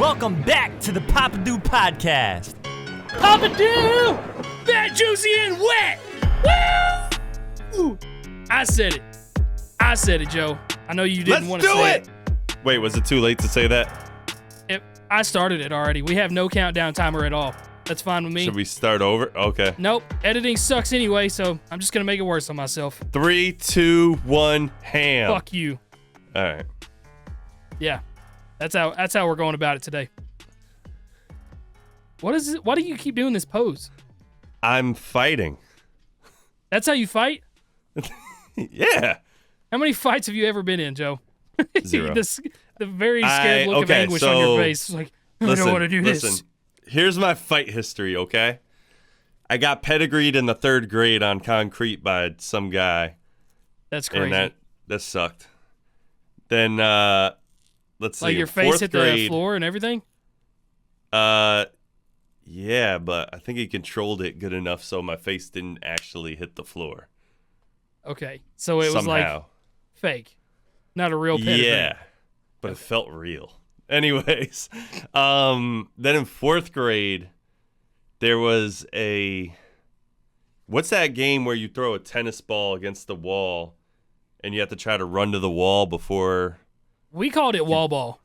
Welcome back to the Papa-Doo Podcast. Papa-Doo! Fat, juicy, and wet! Woo! I said it, Joe. I know you didn't want to say it. Wait, was it too late to say that? I started it already. We have no countdown timer at all. That's fine with me. Should we start over? Okay. Nope. Editing sucks anyway, so I'm just going to make it worse on myself. 3, 2, 1, ham. Fuck you. All right. Yeah. That's how we're going about it today. What is it? Why do you keep doing this pose? I'm fighting. That's how you fight? Yeah. How many fights have you ever been in, Joe? 0. The very scared look of anguish on your face. Like, I don't want to do this. Here's my fight history, okay? I got pedigreed in the 3rd grade on concrete by some guy. That's crazy. And that sucked. Then, let's see. Like your face hit grade, the floor and everything? Yeah, but I think he controlled it good enough so my face didn't actually hit the floor. Okay. So it was like fake. Not a real pedigree. Yeah, but it felt real. Anyways, then in 4th grade, there was what's that game where you throw a tennis ball against the wall and you have to try to run to the wall before? We called it wall ball.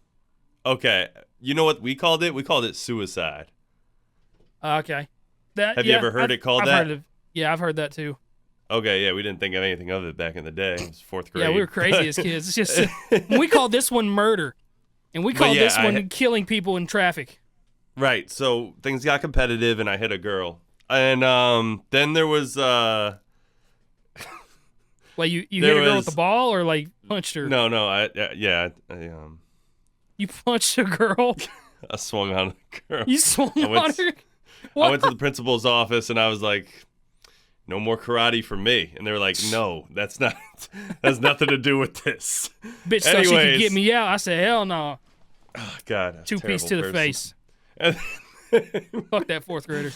Okay. You know what we called it? We called it suicide. Okay. Have you ever heard it called that? I've heard that too. Okay, yeah, we didn't think of anything of it back in the day. It was 4th grade. Yeah, we were crazy as kids. It's just we called this one murder, and we called this one killing people in traffic. Right. So things got competitive, and I hit a girl, and then there was Like you hit a girl with the ball, or like punched her? No, I You punched a girl. I swung on a girl. You swung on her. What? I went to the principal's office, and I was like, no more karate for me. And they were like, no, that's nothing to do with this. Bitch thought she could get me out. I said, hell no. Oh, God. 2-piece to the face. Fuck that 4th grader.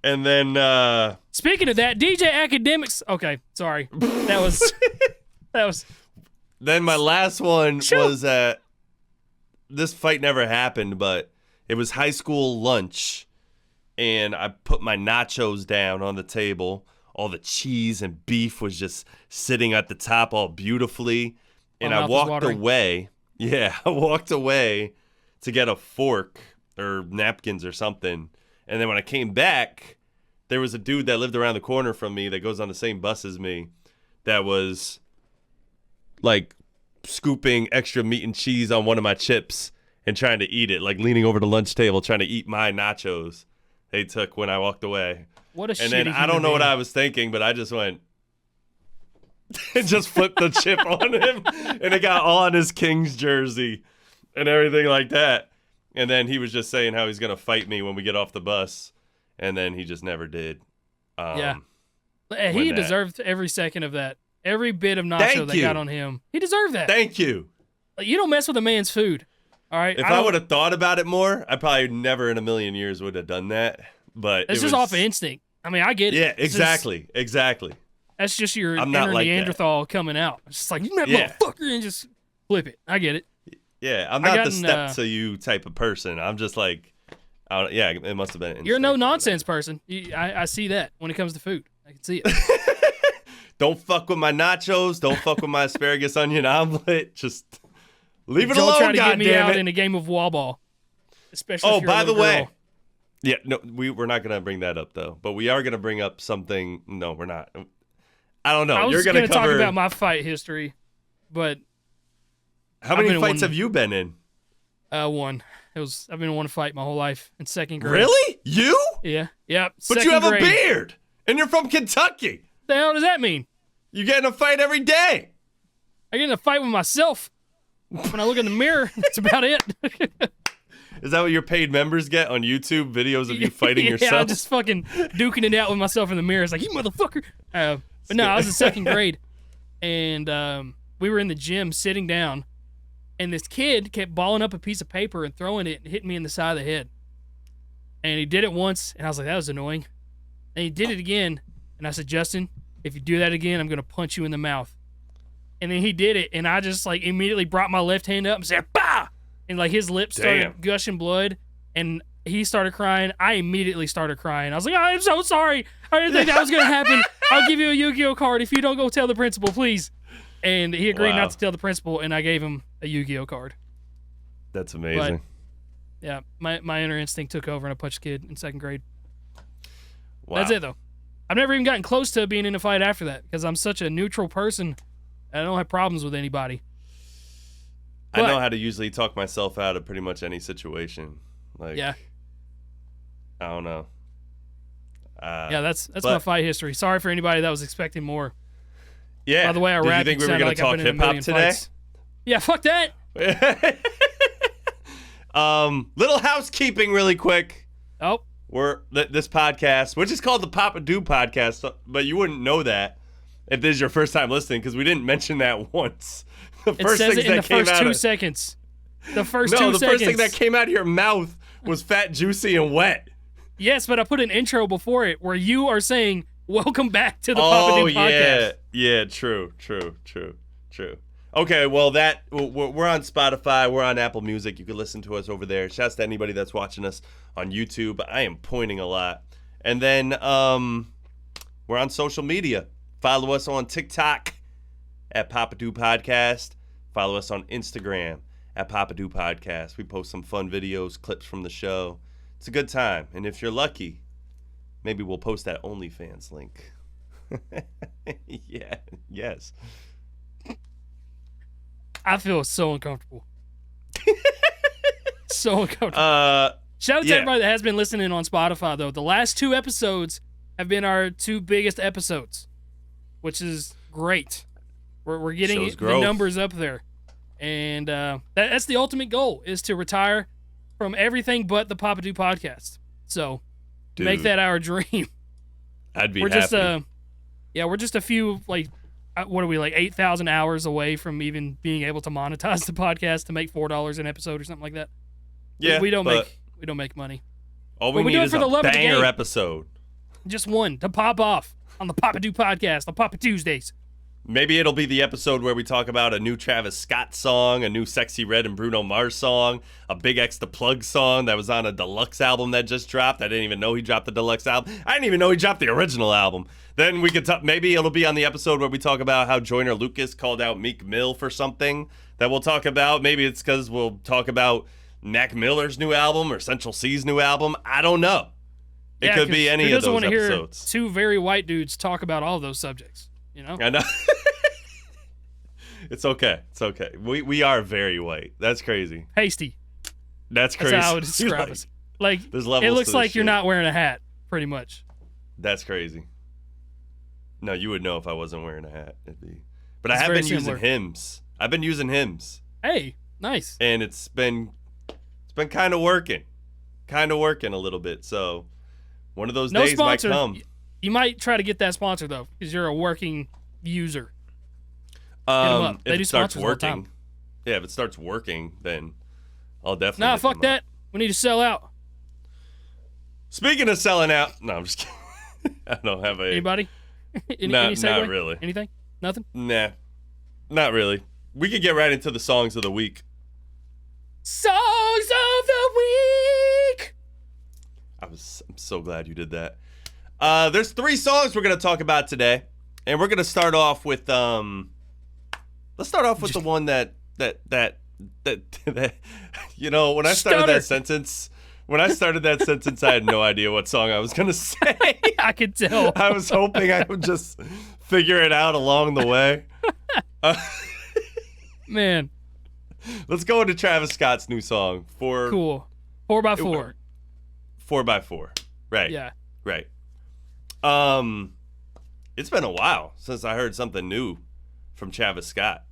And then, speaking of that, DJ Academics. Okay, sorry. That was. Then my last one was this fight never happened, but it was high school lunch. And I put my nachos down on the table. All the cheese and beef was just sitting at the top all beautifully. And I walked away. Yeah, I walked away to get a fork or napkins or something. And then when I came back, there was a dude that lived around the corner from me that goes on the same bus as me that was like scooping extra meat and cheese on one of my chips and trying to eat it, like leaning over the lunch table trying to eat my nachos they took when I walked away. What a shitty And then I don't know what I was thinking, but I just went and just flipped the chip on him, and it got all on his Kings jersey and everything like that. And then he was just saying how he's going to fight me when we get off the bus, and then he just never did. Yeah. He deserved every second of that. Every bit of nacho that got on him. He deserved that. Thank you. You don't mess with a man's food. All right. If I would have thought about it more, I probably never in a million years would have done that. But it's just off of instinct. I mean, I get it. Yeah, exactly. That's just your inner Neanderthal coming out. It's just like, you motherfucker, and just flip it. I get it. Yeah, I'm not the step to you type of person. I'm just like, it must have been. You're a no-nonsense person. I see that when it comes to food. I can see it. Don't fuck with my nachos. Don't fuck with my asparagus onion omelet. Just leave it alone, alone, try to get me out it. in a game of wall ball. Especially if you're by a the little way. girl. Yeah, no, we're not going to bring that up, though. But we are going to bring up something. No, we're not. I don't know. I was You're going to talk about my fight history, but how many fights have you been in? One. I've been in one fight my whole life in 2nd grade. Really? You? Yeah. Yep. But you have a beard, and you're from Kentucky. The hell does that mean? You get in a fight every day. I get in a fight with myself. When I look in the mirror, that's about it. Is that what your paid members get on YouTube? Videos of you fighting yourself? Yeah, I'm just fucking duking it out with myself in the mirror. It's like, you motherfucker. But no, I was in 2nd grade, and we were in the gym sitting down, and this kid kept balling up a piece of paper and throwing it and hitting me in the side of the head. And he did it once, and I was like, that was annoying. And he did it again, and I said, Justin, if you do that again, I'm going to punch you in the mouth. And then he did it, and I just like immediately brought my left hand up and said, bah! and like his lips started Damn. gushing blood, and he started crying. I immediately started crying. I was like, I'm so sorry. I didn't think that was gonna happen. I'll give you a Yu-Gi-Oh card if you don't go tell the principal, please. And he agreed not to tell the principal, and I gave him a Yu-Gi-Oh card. That's amazing. But, yeah, my inner instinct took over, and I punched a kid in 2nd grade. Wow. That's it, though. I've never even gotten close to being in a fight after that because I'm such a neutral person. I don't have problems with anybody. I know how to usually talk myself out of pretty much any situation. Like, yeah. I don't know. Yeah, that's my fight history. Sorry for anybody that was expecting more. Yeah. By the way, I Did rap. you think we were going to talk hip hop today? Fights. Yeah, fuck that. Little housekeeping, really quick. Oh. This podcast, which is called the Papa Do Podcast, but you wouldn't know that if this is your first time listening because we didn't mention that once. It says it in the first 2 seconds. The first 2 seconds. No, the first thing that came out of your mouth was fat, juicy, and wet. Yes, but I put an intro before it where you are saying, welcome back to the Papa Do Podcast. Yeah, true. Okay, well, we're on Spotify. We're on Apple Music. You can listen to us over there. Shouts to anybody that's watching us on YouTube. I am pointing a lot. And then we're on social media. Follow us on TikTok at Papa Do Podcast. Follow us on Instagram at Papa Do Podcast. We post some fun videos, clips from the show. It's a good time. And if you're lucky, maybe we'll post that OnlyFans link. Yes. I feel so uncomfortable. So uncomfortable. Shout out to everybody that has been listening on Spotify, though. The last 2 episodes have been our 2 biggest episodes, which is great. We're getting the numbers up there. And that's the ultimate goal, is to retire from everything but the Papa Do Podcast. So, make that our dream. I'd be happy. Just we're just a few, like, what are we, like 8,000 hours away from even being able to monetize the podcast to make $4 an episode or something like that. Yeah, we don't make money. All we need is a banger episode. Just one to pop off on the Papa Do Podcast on Papa Tuesdays. Maybe it'll be the episode where we talk about a new Travis Scott song, a new Sexy Red and Bruno Mars song, a Big X the Plug song that was on a deluxe album that just dropped. I didn't even know he dropped the deluxe album. I didn't even know he dropped the original album. Then we could maybe it'll be on the episode where we talk about how Joyner Lucas called out Meek Mill for something that we'll talk about. Maybe it's because we'll talk about Mac Miller's new album or Central C's new album. I don't know. It could be any of those episodes. Hear 2 very white dudes talk about all those subjects. You know? I know. It's okay. It's okay. We are very white. That's crazy. Pasty. That's crazy. That's how I would describe us. Like, it looks like you're not wearing a hat, pretty much. That's crazy. No, you would know if I wasn't wearing a hat. But I have been using hymns. I've been using hymns. Hey, nice. And it's been kind of working. Kind of working a little bit. So one of those days sponsor. Might come. You might try to get that sponsor, though, because you're a working user. If it starts working. Yeah, if it starts working, then I'll definitely. Nah, fuck that. We need to sell out. Speaking of selling out, no, I'm just kidding. I don't have anybody. Any segue? Not really. Anything? Nothing. Nah, not really. We could get right into the songs of the week. Songs of the week. I'm so glad you did that. There's 3 songs we're gonna talk about today, and we're gonna start off with Let's start off with the one that you know, when I started that sentence, I had no idea what song I was going to say. I could tell. I was hoping I would just figure it out along the way. Man. Let's go into Travis Scott's new song. Cool. 4x4. 4x4. Right. Yeah. Right. It's been a while since I heard something new from Travis Scott.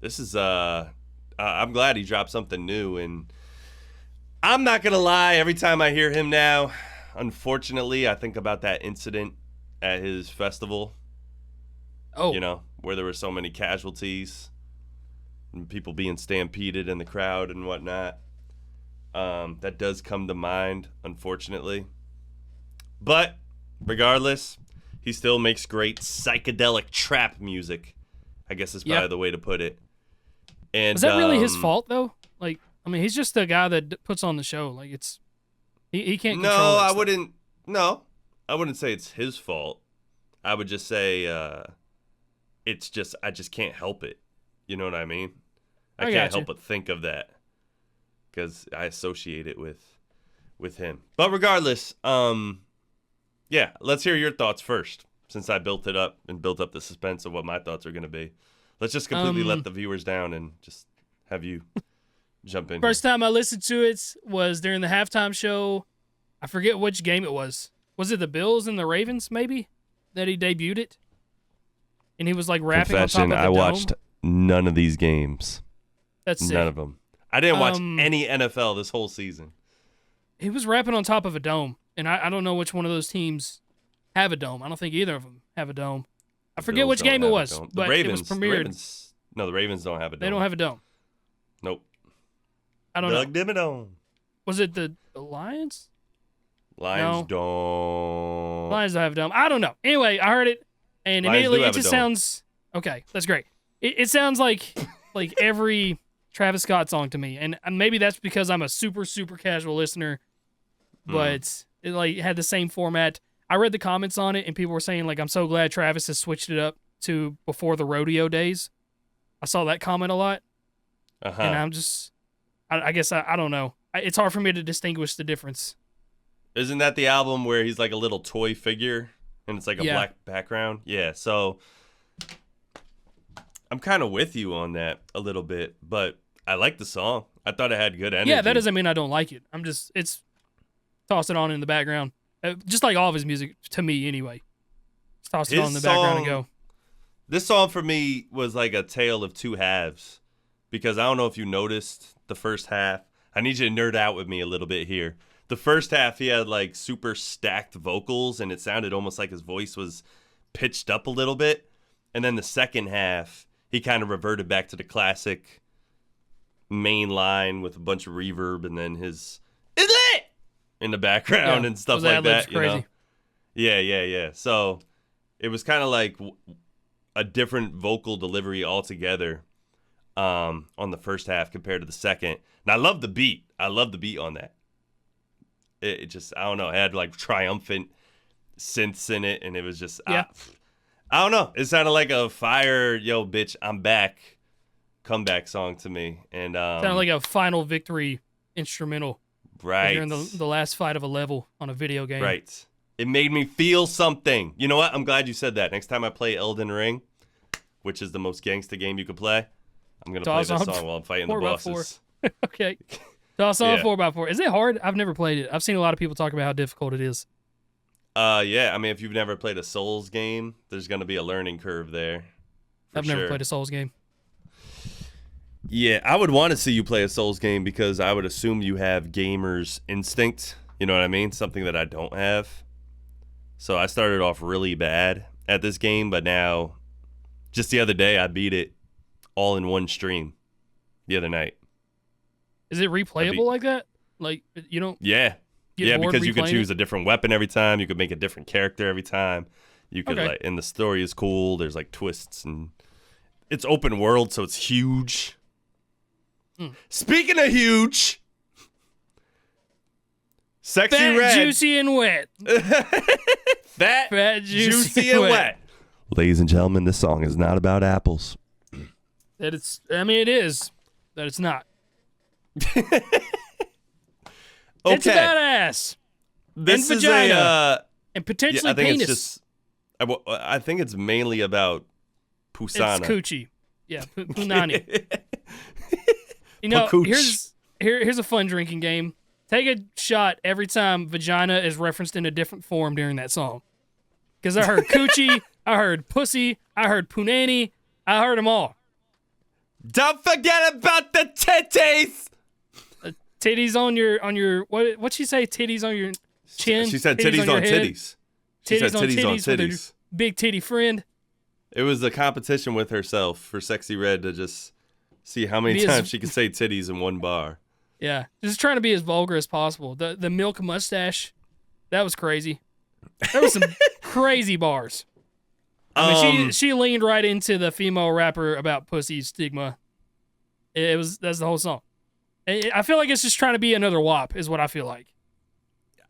This is I'm glad he dropped something new, and I'm not gonna lie, every time I hear him now, unfortunately, I think about that incident at his festival. Oh. You know, where there were so many casualties and people being stampeded in the crowd and whatnot. That does come to mind, unfortunately. But regardless, he still makes great psychedelic trap music, I guess is probably the way to put it. And was that really his fault, though? Like, I mean, he's just the guy that puts on the show. Like he can't. No, control that I stuff. wouldn't. No, I wouldn't say it's his fault. I would just say it's just I just can't help it. You know what I mean? I can't help but think of that because I associate it with him. But regardless, yeah, let's hear your thoughts first, since I built it up and built up the suspense of what my thoughts are going to be. Let's just completely let the viewers down and just have you jump in. First time I listened to it was during the halftime show. I forget which game it was. Was it the Bills and the Ravens, maybe, that he debuted it? And he was like rapping on top of the I dome? watched none of these games. That's sick. None of them. I didn't watch any NFL this whole season. He was rapping on top of a dome, and I don't know which one of those teams have a dome. I don't think either of them have a dome. I forget Bills which don't game it have a was, dome. but it was premiered. The Ravens don't have a dome. They don't have a dome. Nope. I don't know. Dome. Was it the Lions? Lions don't. Lions don't have a dome. I don't know. Anyway, I heard it, and Lions immediately do it have a just dome. sounds okay. That's great. It sounds like every Travis Scott song to me, and maybe that's because I'm a super casual listener, but it like had the same format. I read the comments on it, and people were saying like, "I'm so glad Travis has switched it up to before the rodeo days." I saw that comment a lot, and I'm just, I guess I don't know. It's hard for me to distinguish the difference. Isn't that the album where he's like a little toy figure and it's like a black background? Yeah, so I'm kind of with you on that a little bit, but I like the song. I thought it had good energy. Yeah, that doesn't mean I don't like it. It's toss it on in the background. Just like all of his music, to me anyway. Just toss it on in the background and go. This song for me was like a tale of two halves, because I don't know if you noticed the first half. I need you to nerd out with me a little bit here. The first half, he had like super stacked vocals, and it sounded almost like his voice was pitched up a little bit. And then the second half, he kind of reverted back to the classic main line with a bunch of reverb, and then his "It's lit" in the background and stuff like that. You know? Yeah. So it was kind of like a different vocal delivery altogether on the first half compared to the second. And I love the beat. I love the beat on that. It just, I don't know, it had like triumphant synths in it, and it was just, I don't know. It sounded like a fire, yo, bitch, I'm back comeback song to me. And sounded like a final victory instrumental. Right. You're in the last fight of a level on a video game. Right. It made me feel something. You know what? I'm glad you said that. Next time I play Elden Ring, which is the most gangsta game you could play, I'm going to play this song while I'm fighting the bosses. Okay. Toss on 4x4. Is it hard? I've never played it. I've seen a lot of people talk about how difficult it is. Yeah. I mean, if you've never played a Souls game, there's going to be a learning curve there. I've never played a Souls game. Yeah, I would want to see you play a Souls game because I would assume you have gamer's instinct. You know what I mean? Something that I don't have. So I started off really bad at this game, but now, just the other day, I beat it all in one stream the other night. Is it replayable like that? Like, you don't Yeah, because you could choose a different weapon every time. You could make a different character every time. You could, like, and the story is cool. There's, like, twists, and it's open world, so it's huge. Speaking of huge, Sexy Fat, Red. juicy, and wet. Fat, juicy, and wet. Ladies and gentlemen, this song is not about apples. It is. That it's not. Okay. It's about ass. This and is vagina. And potentially I think penis. It's just, I think it's mainly about Pusana. It's coochie. Yeah, punani. You know, here's a fun drinking game. Take a shot every time vagina is referenced in a different form during that song. Because I heard coochie, I heard pussy, I heard punani, I heard them all. Don't forget about the titties. Titties on your what'd she say? Titties on your chin. She said titties on titties. She said titties on with her titties. Big titty friend. It was a competition with herself for Sexy Red to just see how many times she could say titties in one bar. Yeah, just trying to be as vulgar as possible. The milk mustache, that was crazy. There was some crazy bars. I mean, she leaned right into the female rapper about pussy stigma. That's the whole song. I feel like it's just trying to be another WAP, is what I feel like.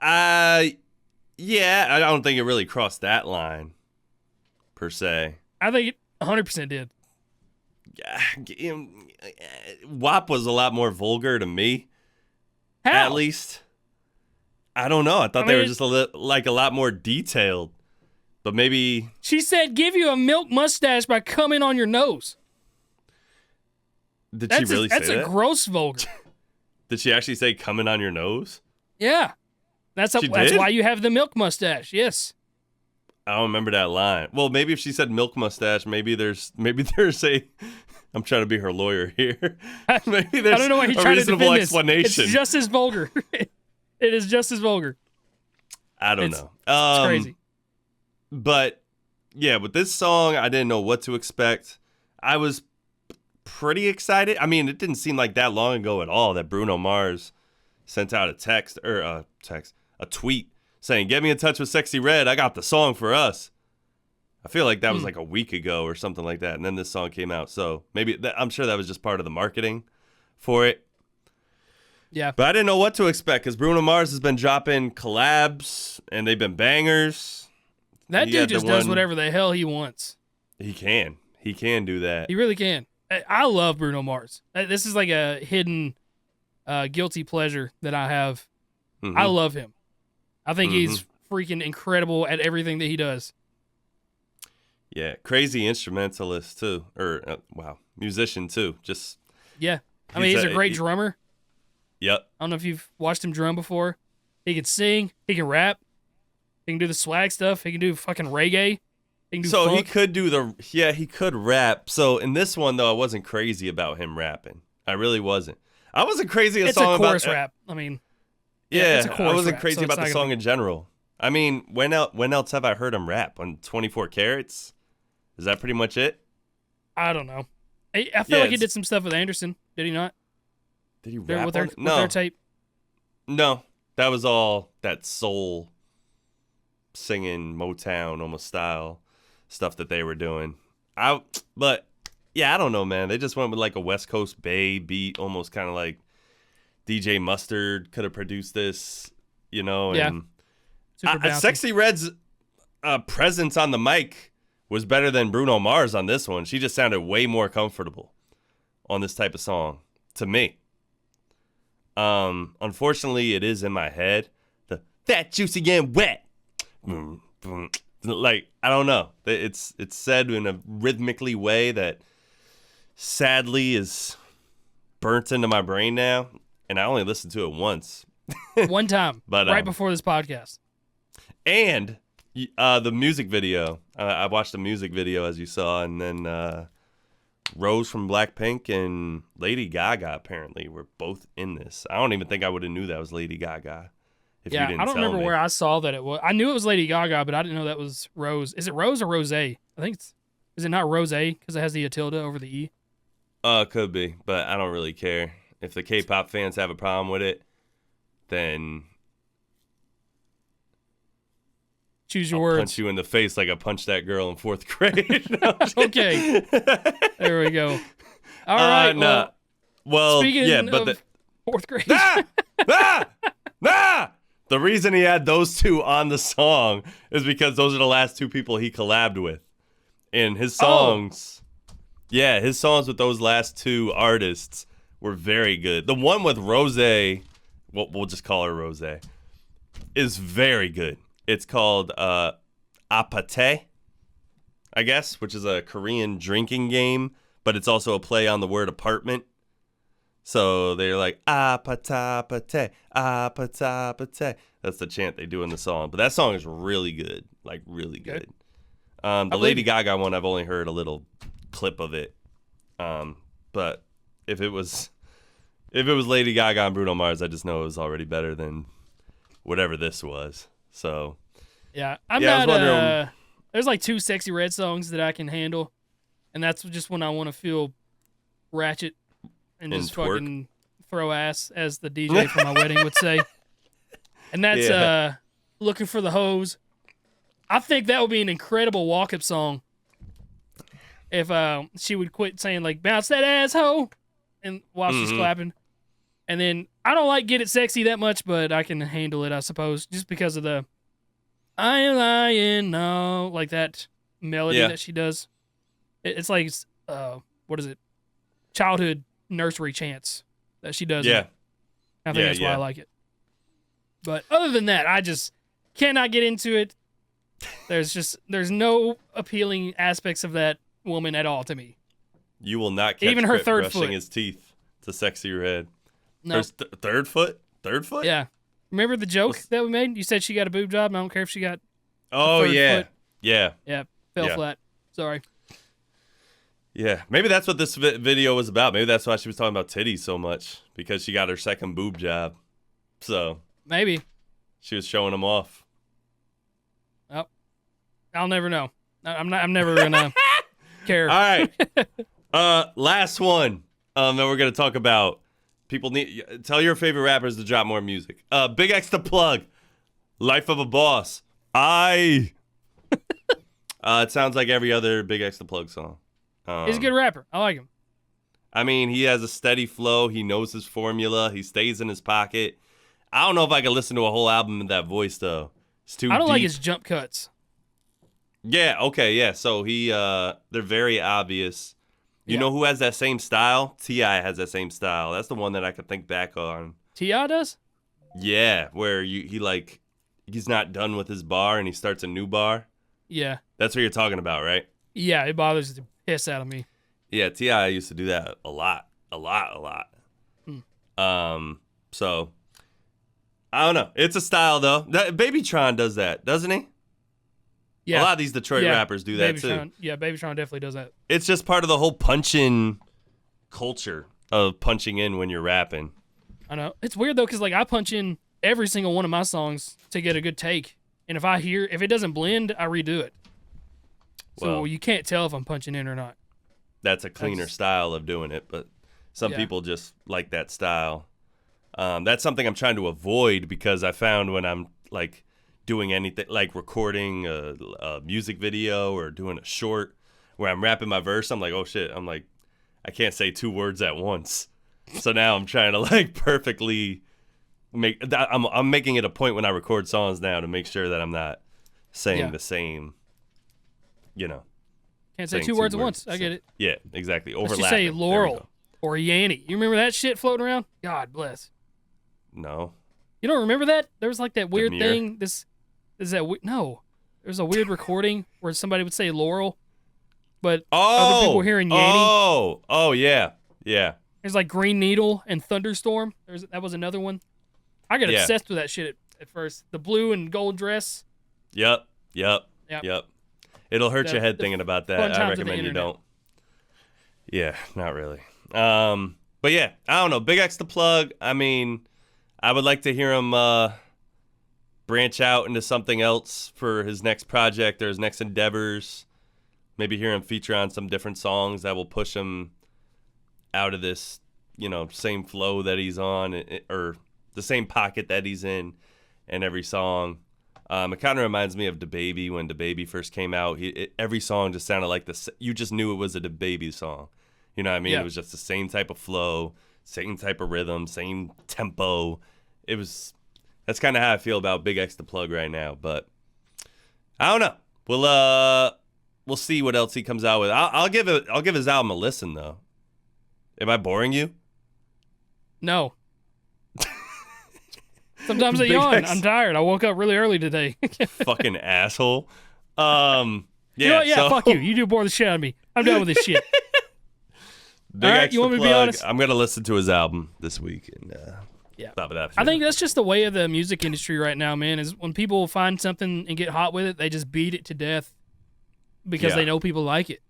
Yeah, I don't think it really crossed that line, per se. I think it 100% did. WAP was a lot more vulgar to me. How? At least. I don't know. I thought they were just a lot more detailed. But maybe... She said, give you a milk mustache by coming on your nose. Did she really say that? That's a gross vulgar. Did she actually say coming on your nose? Yeah. That's why you have the milk mustache. Yes. I don't remember that line. Well, maybe if she said milk mustache, maybe there's a... I'm trying to be her lawyer here. Maybe there's I don't know why he's trying to defend reasonable this. explanation. It's just as vulgar. It is just as vulgar. I don't know. It's crazy. But, yeah, with this song, I didn't know what to expect. I was pretty excited. I mean, it didn't seem like that long ago at all that Bruno Mars sent out a tweet saying, get me in touch with Sexy Red. I got the song for us. I feel like that was like a week ago or something like that. And then this song came out. So maybe I'm sure that was just part of the marketing for it. Yeah. But I didn't know what to expect because Bruno Mars has been dropping collabs and they've been bangers. That dude just does whatever the hell he wants. He can. He can do that. He really can. I love Bruno Mars. This is like a hidden guilty pleasure that I have. Mm-hmm. I love him. I think he's freaking incredible at everything that he does. Yeah, crazy instrumentalist too, or musician too. Just yeah, I mean he's a great drummer. Yep. I don't know if you've watched him drum before. He can sing. He can rap. He can do the swag stuff. He can do fucking reggae. He can do funk. He could he could rap. So in this one though, I wasn't crazy about him rapping. I really wasn't. I wasn't crazy it's song a chorus about rap. I mean, yeah, I wasn't crazy about the song in general. I mean, when else have I heard him rap? On 24 Carats? Is that pretty much it? I don't know. I feel like he did some stuff with Anderson. Did he not? Did he rap with their tape? No, that was all that soul singing Motown almost style stuff that they were doing. But yeah, I don't know, man. They just went with like a West Coast Bay beat, almost kind of like DJ Mustard could have produced this, you know. And Sexy Red's presence on the mic was better than Bruno Mars on this one. She just sounded way more comfortable on this type of song to me. Unfortunately, it is in my head. The fat, juicy, and wet. Like, I don't know. It's said in a rhythmically way that sadly is burnt into my brain now. And I only listened to it once. One time. But right before this podcast. And the music video. I watched the music video, as you saw, and then Rose from Blackpink and Lady Gaga apparently were both in this. I don't even think I would have knew that was Lady Gaga if you didn't I don't tell remember me. where I saw that it was. I knew it was Lady Gaga, but I didn't know that was Rose. Is it Rose or Rose? I think is it not Rose because it has the tilde over the E? Could be, but I don't really care. If the K-pop fans have a problem with it, then choose your I'll words. Punch you in the face like I punched that girl in 4th grade. Okay, there we go. All right. Well, speaking yeah, but of 4th grade. The reason he had those two on the song is because those are the last two people he collabed with, and his songs. Yeah, his songs with those last two artists were very good. The one with Rose, we'll just call her Rose, is very good. It's called Apate, I guess, which is a Korean drinking game, but it's also a play on the word apartment. So they're like, Apate, Apate. That's the chant they do in the song. But that song is really good, like really good. The Lady Gaga one, I've only heard a little clip of it. But if it was Lady Gaga and Bruno Mars, I just know it was already better than whatever this was. So yeah, I'm not. There's like 2 Sexy Red songs that I can handle, and that's just when I want to feel ratchet and just twerk. Fucking throw ass, as the DJ for my wedding would say. And that's Looking for the Hose. I think that would be an incredible walk-up song if she would quit saying like bounce that asshole and while she's clapping. And then I don't like Get It Sexy that much, but I can handle it, I suppose, just because of the I am lying now, like that melody that she does. It's like, what is it? Childhood nursery chants that she does. Yeah. I think that's why I like it. But other than that, I just cannot get into it. There's no appealing aspects of that woman at all to me. You will not catch even her Crypt third brushing foot. his teeth to sexy red. No. Her third foot? Third foot? Yeah. Remember the joke that we made? You said she got a boob job, and I don't care if she got Oh, third yeah. foot. Yeah. Yeah, fell flat. Sorry. Yeah. Maybe that's what this video was about. Maybe that's why she was talking about titties so much, because she got her second boob job. So. Maybe. She was showing them off. Oh. I'll never know. I'm never going to care. All right. Last one that we're going to talk about. People tell your favorite rappers to drop more music. Big X the Plug. Life of a Boss. It sounds like every other Big X the Plug song. He's a good rapper. I like him. I mean, he has a steady flow. He knows his formula. He stays in his pocket. I don't know if I could listen to a whole album in that voice, though. It's too I don't deep. like his jump cuts. Yeah, okay, yeah. So they're very obvious. You know who has that same style? T.I. has that same style. That's the one that I could think back on. T.I. does? Yeah, where he's not done with his bar and he starts a new bar. Yeah. That's what you're talking about, right? Yeah, it bothers the piss out of me. Yeah, T.I. used to do that a lot. So I don't know. It's a style though. Babytron does that, doesn't he? Yeah. A lot of these Detroit rappers do that too. Yeah, Babytron definitely does that. It's just part of the whole punch-in culture of punching in when you're rapping. I know. It's weird though, because like I punch in every single one of my songs to get a good take. And if it doesn't blend, I redo it. So you can't tell if I'm punching in or not. That's a cleaner style of doing it, but some people just like that style. That's something I'm trying to avoid, because I found when I'm like doing anything, like recording a music video or doing a short where I'm rapping my verse, I'm like, oh shit, I'm like, I can't say two words at once. So now I'm trying to like perfectly make that. I'm making it a point when I record songs now to make sure that I'm not saying the same, Can't say two words at once. I get it. Yeah, exactly. Overlapping. Let's just say Laurel or Yanny. You remember that shit floating around? God bless. No. You don't remember that? There was like that weird thing. No. There's a weird recording where somebody would say Laurel, but other people were hearing Yanny. Oh yeah. There's like Green Needle and Thunderstorm. That was another one. I got obsessed with that shit at first. The blue and gold dress. Yep. It'll hurt your head thinking about that. I recommend you don't. Yeah, not really. But yeah, I don't know. Big X the Plug. I mean, I would like to hear him branch out into something else for his next project or his next endeavors. Maybe hear him feature on some different songs that will push him out of this, same flow that he's on, or the same pocket that he's in every song. It kind of reminds me of DaBaby when DaBaby first came out. Every song just sounded like you just knew it was a DaBaby song. You know what I mean? Yeah. It was just the same type of flow, same type of rhythm, same tempo. That's kind of how I feel about Big X the Plug right now. But I don't know. We'll see what else he comes out with. I'll give his album a listen though. Am I boring you? No. Sometimes I yawn. I'm tired. I woke up really early today. Fucking asshole. Yeah. Fuck you. You do bore the shit out of me. I'm done with this shit. Big All right, X you want me to Plug. be honest? I'm gonna listen to his album this week and stop it after. I think that's just the way of the music industry right now, man. Is when people find something and get hot with it, they just beat it to death because they know people like it.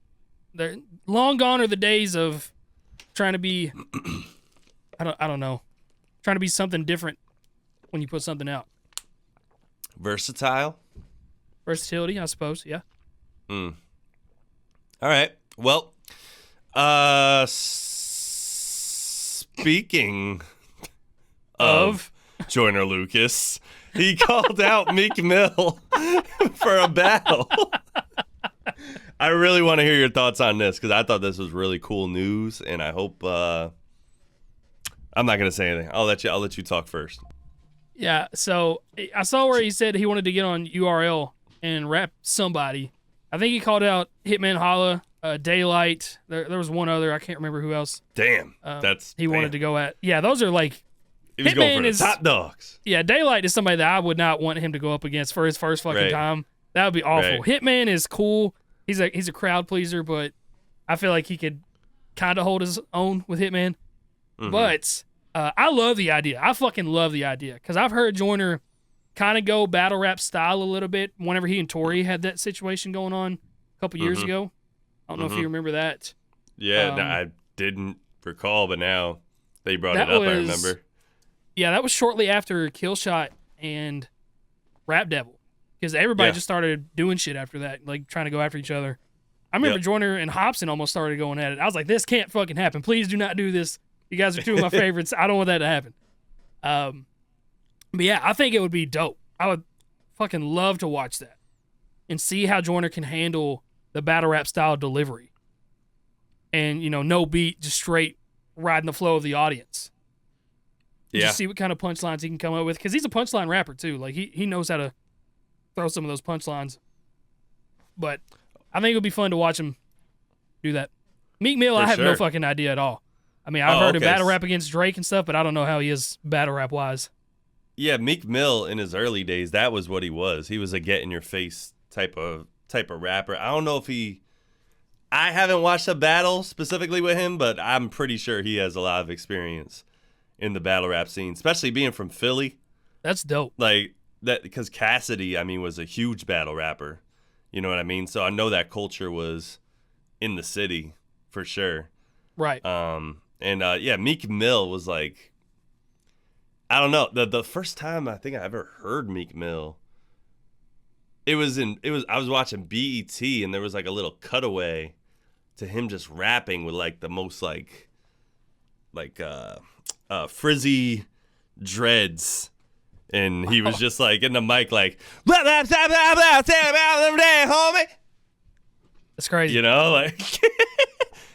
They're long gone are the days of trying to be. I don't know, trying to be something different when you put something out. Versatility, I suppose. Yeah. All right. Well, speaking of Joyner Lucas, he called out Meek Mill for a battle. I really want to hear your thoughts on this because I thought this was really cool news, and I hope I'm not gonna say anything. I'll let you talk first. Yeah, so I saw where he said he wanted to get on URL and rap somebody. I think he called out Hitman Holla, Daylight. There was one other. I can't remember who else. Damn, he wanted to go at. Yeah, those are like. He was going for the top dogs. Yeah, Daylight is somebody that I would not want him to go up against for his first fucking time. That would be awful. Right. Hitman is cool. He's a crowd pleaser, but I feel like he could kind of hold his own with Hitman. Mm-hmm. But I love the idea. I fucking love the idea because I've heard Joyner kind of go battle rap style a little bit whenever he and Tori had that situation going on a couple years ago. I don't know if you remember that. Yeah, I didn't recall, but now that you brought it up, I remember. Yeah, that was shortly after Killshot and Rap Devil because everybody just started doing shit after that, like trying to go after each other. I remember Joyner and Hobson almost started going at it. I was like, this can't fucking happen. Please do not do this. You guys are two of my favorites. I don't want that to happen. But yeah, I think it would be dope. I would fucking love to watch that and see how Joyner can handle the battle rap style delivery. And, no beat, just straight riding the flow of the audience. Yeah. Just see what kind of punchlines he can come up with. Because he's a punchline rapper, too. Like, he knows how to throw some of those punchlines. But I think it would be fun to watch him do that. Meek Mill, I have no fucking idea at all. I mean, I've heard him battle rap against Drake and stuff, but I don't know how he is battle rap wise. Yeah, Meek Mill in his early days, that was what he was. He was a get in your face type of rapper. I don't know if I haven't watched a battle specifically with him, but I'm pretty sure he has a lot of experience in the battle rap scene, especially being from Philly. That's dope. Like that, because Cassidy, I mean, was a huge battle rapper. You know what I mean? So I know that culture was in the city for sure. Right. Meek Mill was like, I don't know. The first time I think I ever heard Meek Mill, I was watching BET and there was like a little cutaway to him just rapping with like the most like frizzy dreads. And he was just like in the mic like, homie. That's crazy. You know, like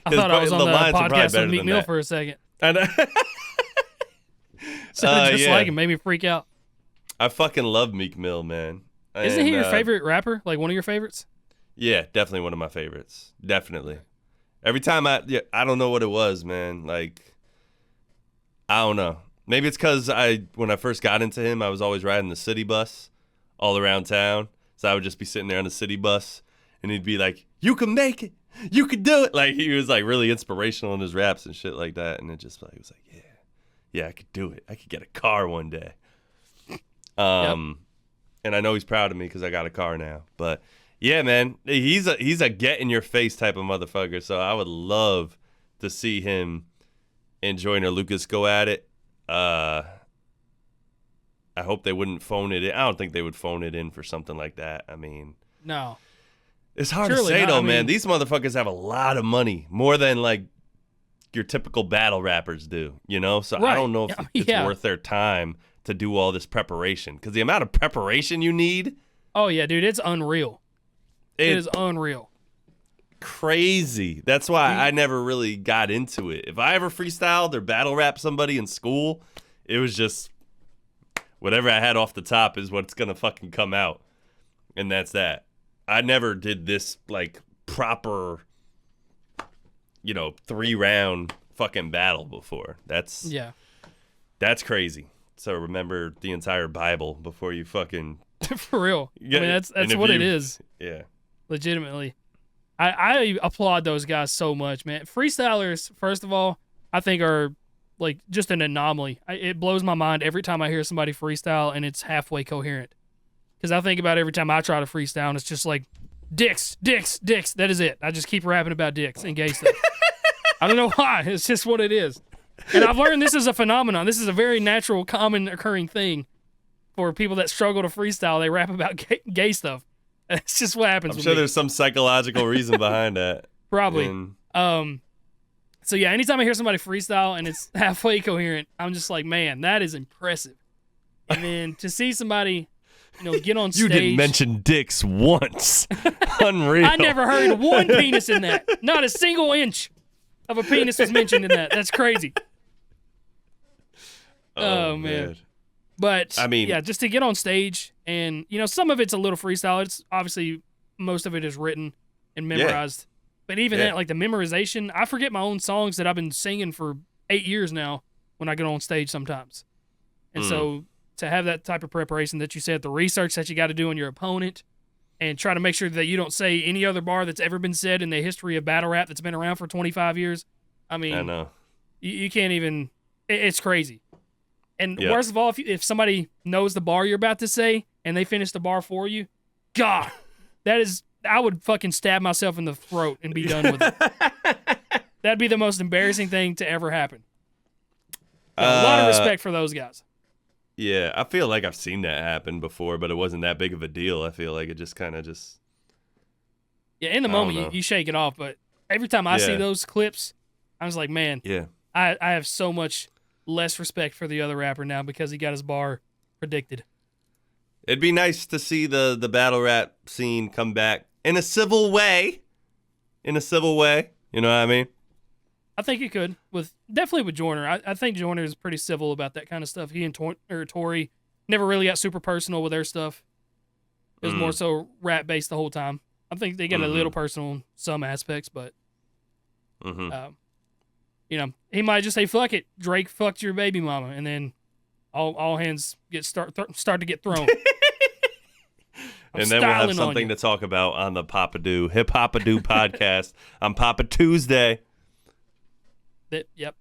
I thought I was on the podcast with Meek Mill for a second. I know. Sounded just like him, made me freak out. I fucking love Meek Mill, man. Isn't he your favorite rapper? Like one of your favorites? Yeah, definitely one of my favorites. Definitely. Every time I don't know what it was, man. Like, I don't know. Maybe it's because when I first got into him, I was always riding the city bus all around town. So I would just be sitting there on the city bus, and he'd be like, "You can make it. You can do it." Like, he was like really inspirational in his raps and shit like that. And it just like, was like, yeah, I could do it. I could get a car one day. And I know he's proud of me because I got a car now. But yeah, man, he's a get in your face type of motherfucker. So I would love to see him and Joyner Lucas go at it. I hope they wouldn't phone it in. I don't think they would phone it in for something like that. I mean, no. It's hard to say though, man. These motherfuckers have a lot of money, more than like your typical battle rappers do, you know? So I don't know if it's worth their time to do all this preparation, because the amount of preparation you need. Oh yeah, dude, it's unreal. It is unreal. Crazy. That's why I never really got into it. If I ever freestyled or battle rap somebody in school, it was just whatever I had off the top is what's gonna fucking come out, and that's that. I never did this like proper, 3-round fucking battle before. That's crazy. So remember the entire Bible before you fucking for real. I mean, that's what it is. Yeah, legitimately. I applaud those guys so much, man. Freestylers, first of all, I think are like just an anomaly. It blows my mind every time I hear somebody freestyle and it's halfway coherent. Because I think about every time I try to freestyle and it's just like dicks, dicks, dicks. That is it. I just keep rapping about dicks and gay stuff. I don't know why. It's just what it is. And I've learned this is a phenomenon. This is a very natural, common occurring thing for people that struggle to freestyle. They rap about gay stuff. It's just what happens. I'm sure there's some psychological reason behind that. Probably. So yeah, anytime I hear somebody freestyle and it's halfway coherent, I'm just like, man, that is impressive. And then to see somebody, get on stage. You didn't mention dicks once. Unreal. I never heard one penis in that. Not a single inch of a penis was mentioned in that. That's crazy. Oh, man. But, I mean, yeah, just to get on stage and, some of it's a little freestyle. It's obviously most of it is written and memorized. But even that, like the memorization, I forget my own songs that I've been singing for 8 years now when I get on stage sometimes. And so to have that type of preparation that you said, the research that you got to do on your opponent and try to make sure that you don't say any other bar that's ever been said in the history of battle rap that's been around for 25 years. I mean, I know. You can't even, it's crazy. And worst of all, if somebody knows the bar you're about to say and they finish the bar for you, God, I would fucking stab myself in the throat and be done with it. That'd be the most embarrassing thing to ever happen. A lot of respect for those guys. Yeah, I feel like I've seen that happen before, but it wasn't that big of a deal. I feel like it just kind of just... Yeah, in the moment, you shake it off, but every time I see those clips, I was like, man, I have so much less respect for the other rapper now because he got his bar predicted. It'd be nice to see the battle rap scene come back in a civil way. You know what I mean? I think it could, definitely with Joyner. I think Joyner is pretty civil about that kind of stuff. He and Tory never really got super personal with their stuff. It was more so rap-based the whole time. I think they get a little personal in some aspects, but he might just say, fuck it, Drake fucked your baby mama, and then all hands start to get thrown. And then we'll have something to talk about on the Papadoo Hip Hopadoo podcast on Papa Tuesday. Yep.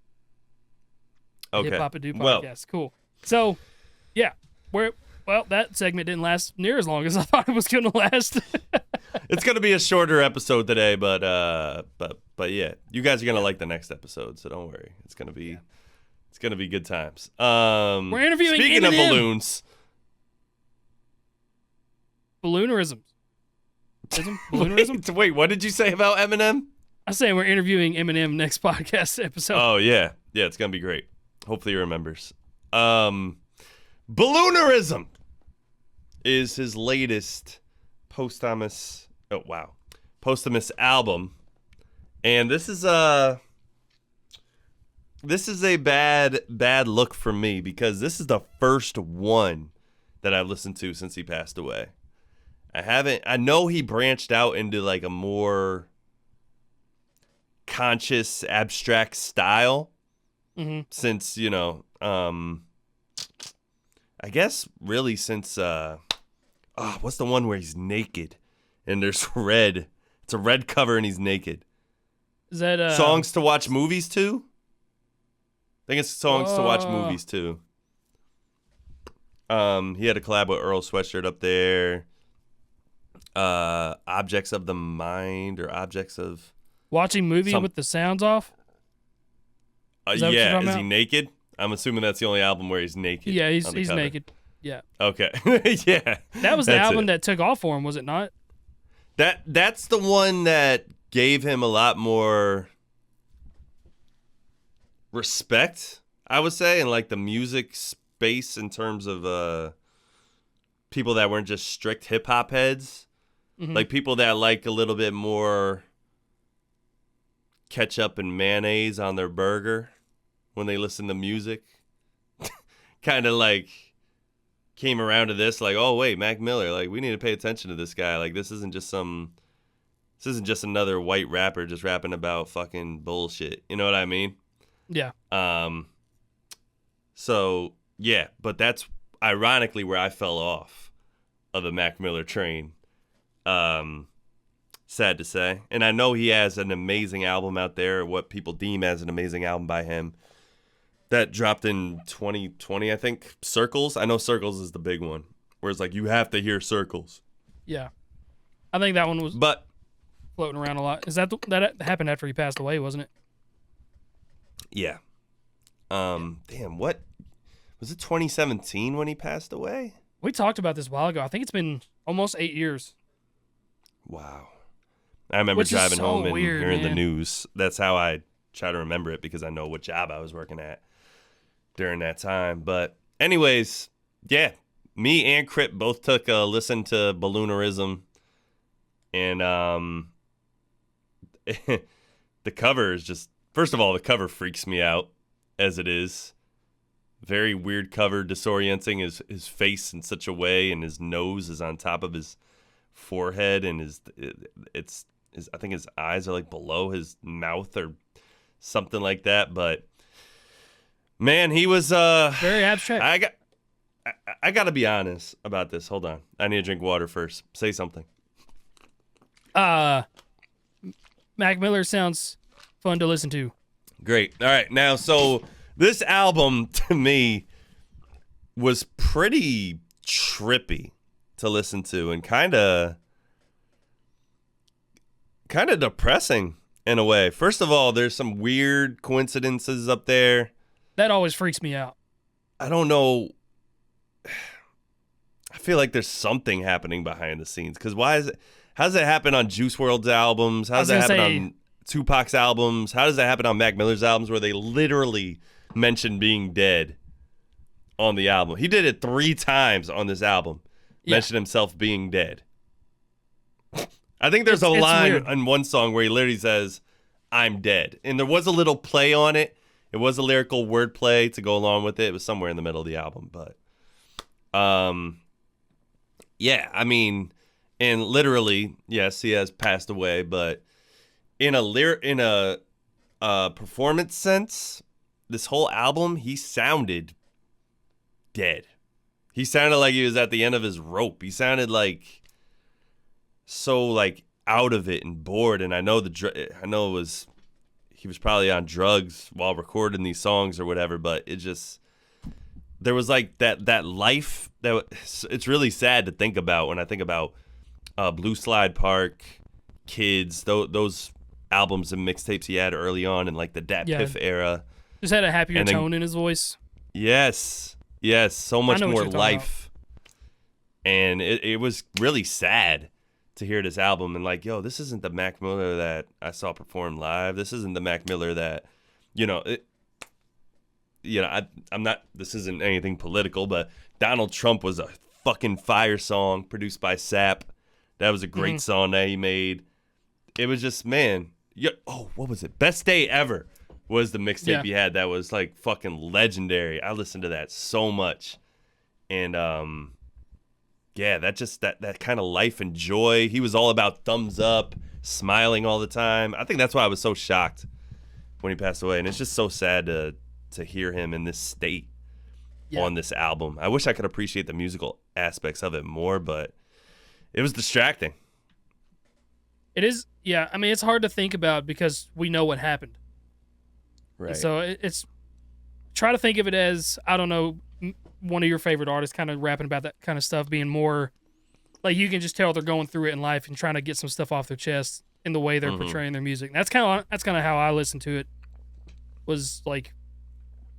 Okay. Hip Hopadoo podcast. Cool. So, yeah, that segment didn't last near as long as I thought it was going to last. It's going to be a shorter episode today, but yeah, you guys are going to like the next episode, so don't worry. It's going to be good times. We're interviewing Speaking Eminem. of balloons. Balloonerism. Balloonerism? Wait, what did you say about Eminem? I'm saying we're interviewing Eminem next podcast episode. Oh, yeah. Yeah, it's going to be great. Hopefully he remembers. Balloonerism is his latest posthumous album. And this is a bad look for me because this is the first one that I've listened to since he passed away. I know he branched out into like a more conscious, abstract style since, I guess really since, what's the one where he's naked and there's red? It's a red cover and he's naked. Is that Songs to Watch Movies To? I think it's Songs to Watch Movies To. He had a collab with Earl Sweatshirt up there. Objects of the Mind or Objects of... Watching movie with the sounds off? Is he naked? I'm assuming that's the only album where he's naked. Yeah, he's naked. Yeah. Okay. Yeah. That was the album that took off for him, was it not? That's the one that gave him a lot more respect, I would say, in like the music space in terms of people that weren't just strict hip hop heads. Like people that like a little bit more ketchup and mayonnaise on their burger when they listen to music. Kind of like came around to this like, oh wait, Mac Miller, like we need to pay attention to this guy. Like this isn't just another white rapper just rapping about fucking bullshit. You know what I mean? Yeah. So yeah, but that's ironically where I fell off of the Mac Miller train. Sad to say. And I know he has an amazing album out there, what people deem as an amazing album by him. That dropped in 2020, I think. Circles. I know Circles is the big one. Where it's like, you have to hear Circles. Yeah. I think that one was floating around a lot. Is that happened after he passed away, wasn't it? Yeah. Damn, what? Was it 2017 when he passed away? We talked about this a while ago. I think it's been almost 8 years. Wow. I remember driving home and hearing the news. That's how I try to remember it because I know what job I was working at during that time. But anyways, yeah, me and Crypt both took a listen to Balloonerism. And the cover is just, first of all, the cover freaks me out as it is. Very weird cover, disorienting his face in such a way, and his nose is on top of his forehead, and I think his eyes are like below his mouth or something like that. But man, he was very abstract. I got to be honest about this. Hold on, I need to drink water first. Say something. Mac Miller sounds fun to listen to. Great. All right, now so this album to me was pretty trippy to listen to, and kind of depressing in a way. First of all, there's some weird coincidences up there. That always freaks me out. I don't know. I feel like there's something happening behind the scenes. Because how does it happen on Juice WRLD's albums? How does that happen on Tupac's albums? How does that happen on Mac Miller's albums where they literally mention being dead on the album? He did it 3 times on this album. Yeah. Mentioned himself being dead. I think there's a line in one song where he literally says, "I'm dead." And there was a little play on it. It was a lyrical wordplay to go along with it. It was somewhere in the middle of the album. But, yeah, I mean, and literally, yes, he has passed away. But in a performance sense, this whole album, he sounded dead. He sounded like he was at the end of his rope. He sounded like so like out of it and bored. And I know he was probably on drugs while recording these songs or whatever. But it just, there was like that life that it's really sad to think about when I think about Blue Slide Park, Kids, those albums and mixtapes he had early on in like the Dat Piff era. Just had a happier tone in his voice. Yes, so much more life. And it was really sad to hear this album and like, yo, this isn't the Mac Miller that I saw perform live. This isn't the Mac Miller that, I'm not, this isn't anything political, but Donald Trump was a fucking fire song produced by Sap. That was a great song that he made. It was just, man, what was it? Best Day Ever was the mixtape he had that was like fucking legendary. I listened to that so much. And that kind of life and joy. He was all about thumbs up, smiling all the time. I think that's why I was so shocked when he passed away. And it's just so sad to hear him in this state on this album. I wish I could appreciate the musical aspects of it more, but it was distracting. It is, yeah. I mean, it's hard to think about because we know what happened. Right. So it's try to think of it as, I don't know, one of your favorite artists kind of rapping about that kind of stuff, being more like you can just tell they're going through it in life and trying to get some stuff off their chest in the way they're portraying their music. That's kind of how I listened to it. Was like,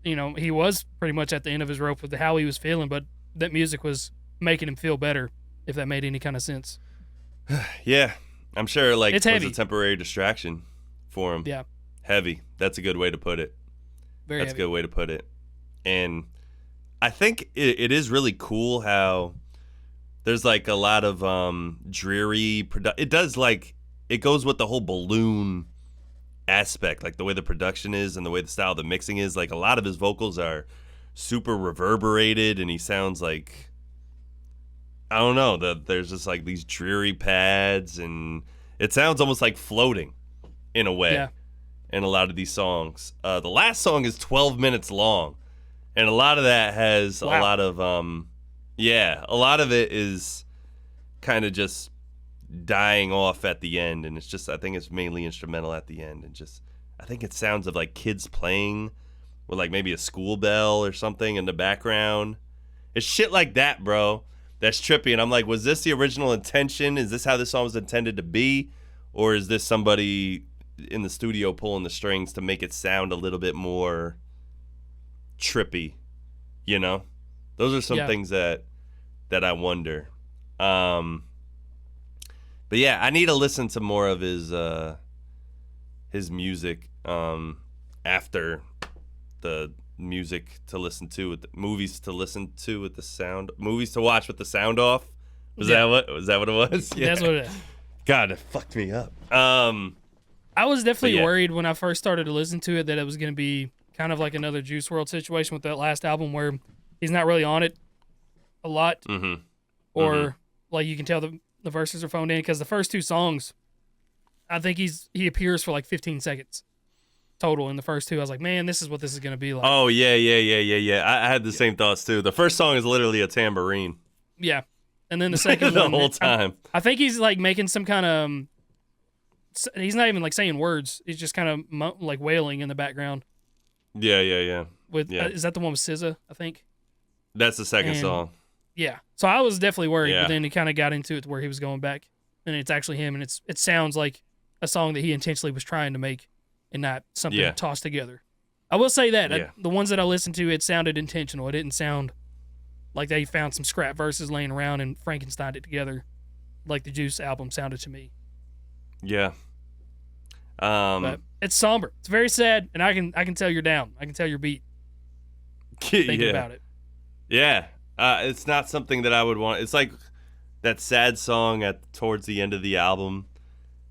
he was pretty much at the end of his rope with how he was feeling, but that music was making him feel better, if that made any kind of sense. Yeah, I'm sure like it's it heavy. Was a temporary distraction for him. Yeah. Heavy. That's a good way to put it. Very That's heavy. a good way to put it. And I think it is really cool how there's like a lot of dreary it does like it goes with the whole balloon aspect, like the way the production is and the way the style of the mixing is. Like a lot of his vocals are super reverberated and he sounds like, I don't know, there's just like these dreary pads and it sounds almost like floating in a way in a lot of these songs. The last song is 12 minutes long. And a lot of that has a lot of, a lot of it is kind of just dying off at the end. And it's just, I think it's mainly instrumental at the end. And just, I think it sounds of like kids playing with like maybe a school bell or something in the background. It's shit like that, bro. That's trippy. And I'm like, was this the original intention? Is this how this song was intended to be? Or is this somebody in the studio pulling the strings to make it sound a little bit more trippy, those are some things that I wonder. But yeah, I need to listen to more of his music after the music to listen to with the movies to listen to with the sound, movies to watch with the sound off. Was that what it was? Yeah. That's what it is. God, it fucked me up. I was definitely worried when I first started to listen to it that it was going to be kind of like another Juice WRLD situation with that last album where he's not really on it a lot, or like you can tell the verses are phoned in because the first 2 songs, I think he appears for like 15 seconds total in the first 2. I was like, man, this is what this is gonna be like. Oh yeah. I had the same thoughts too. The first song is literally a tambourine. Yeah, and then the second the one, whole time. I think he's like making some kind of. He's not even like saying words. He's just kind of like wailing in the background. Yeah. With is that the one with SZA? I think that's the second song. Yeah, so I was definitely worried, Yeah. but then he kind of got into it to where he was going back, and it's actually him, and it sounds like a song that he intentionally was trying to make, and not something tossed together. I will say that the ones that I listened to, it sounded intentional. It didn't sound like they found some scrap verses laying around and Frankensteined it together, like the Juice album sounded to me. Yeah. But it's somber. It's very sad, and I can tell you're down. I can tell you're beat. Thinking about it. Yeah. It's not something that I would want. It's like that sad song towards the end of the album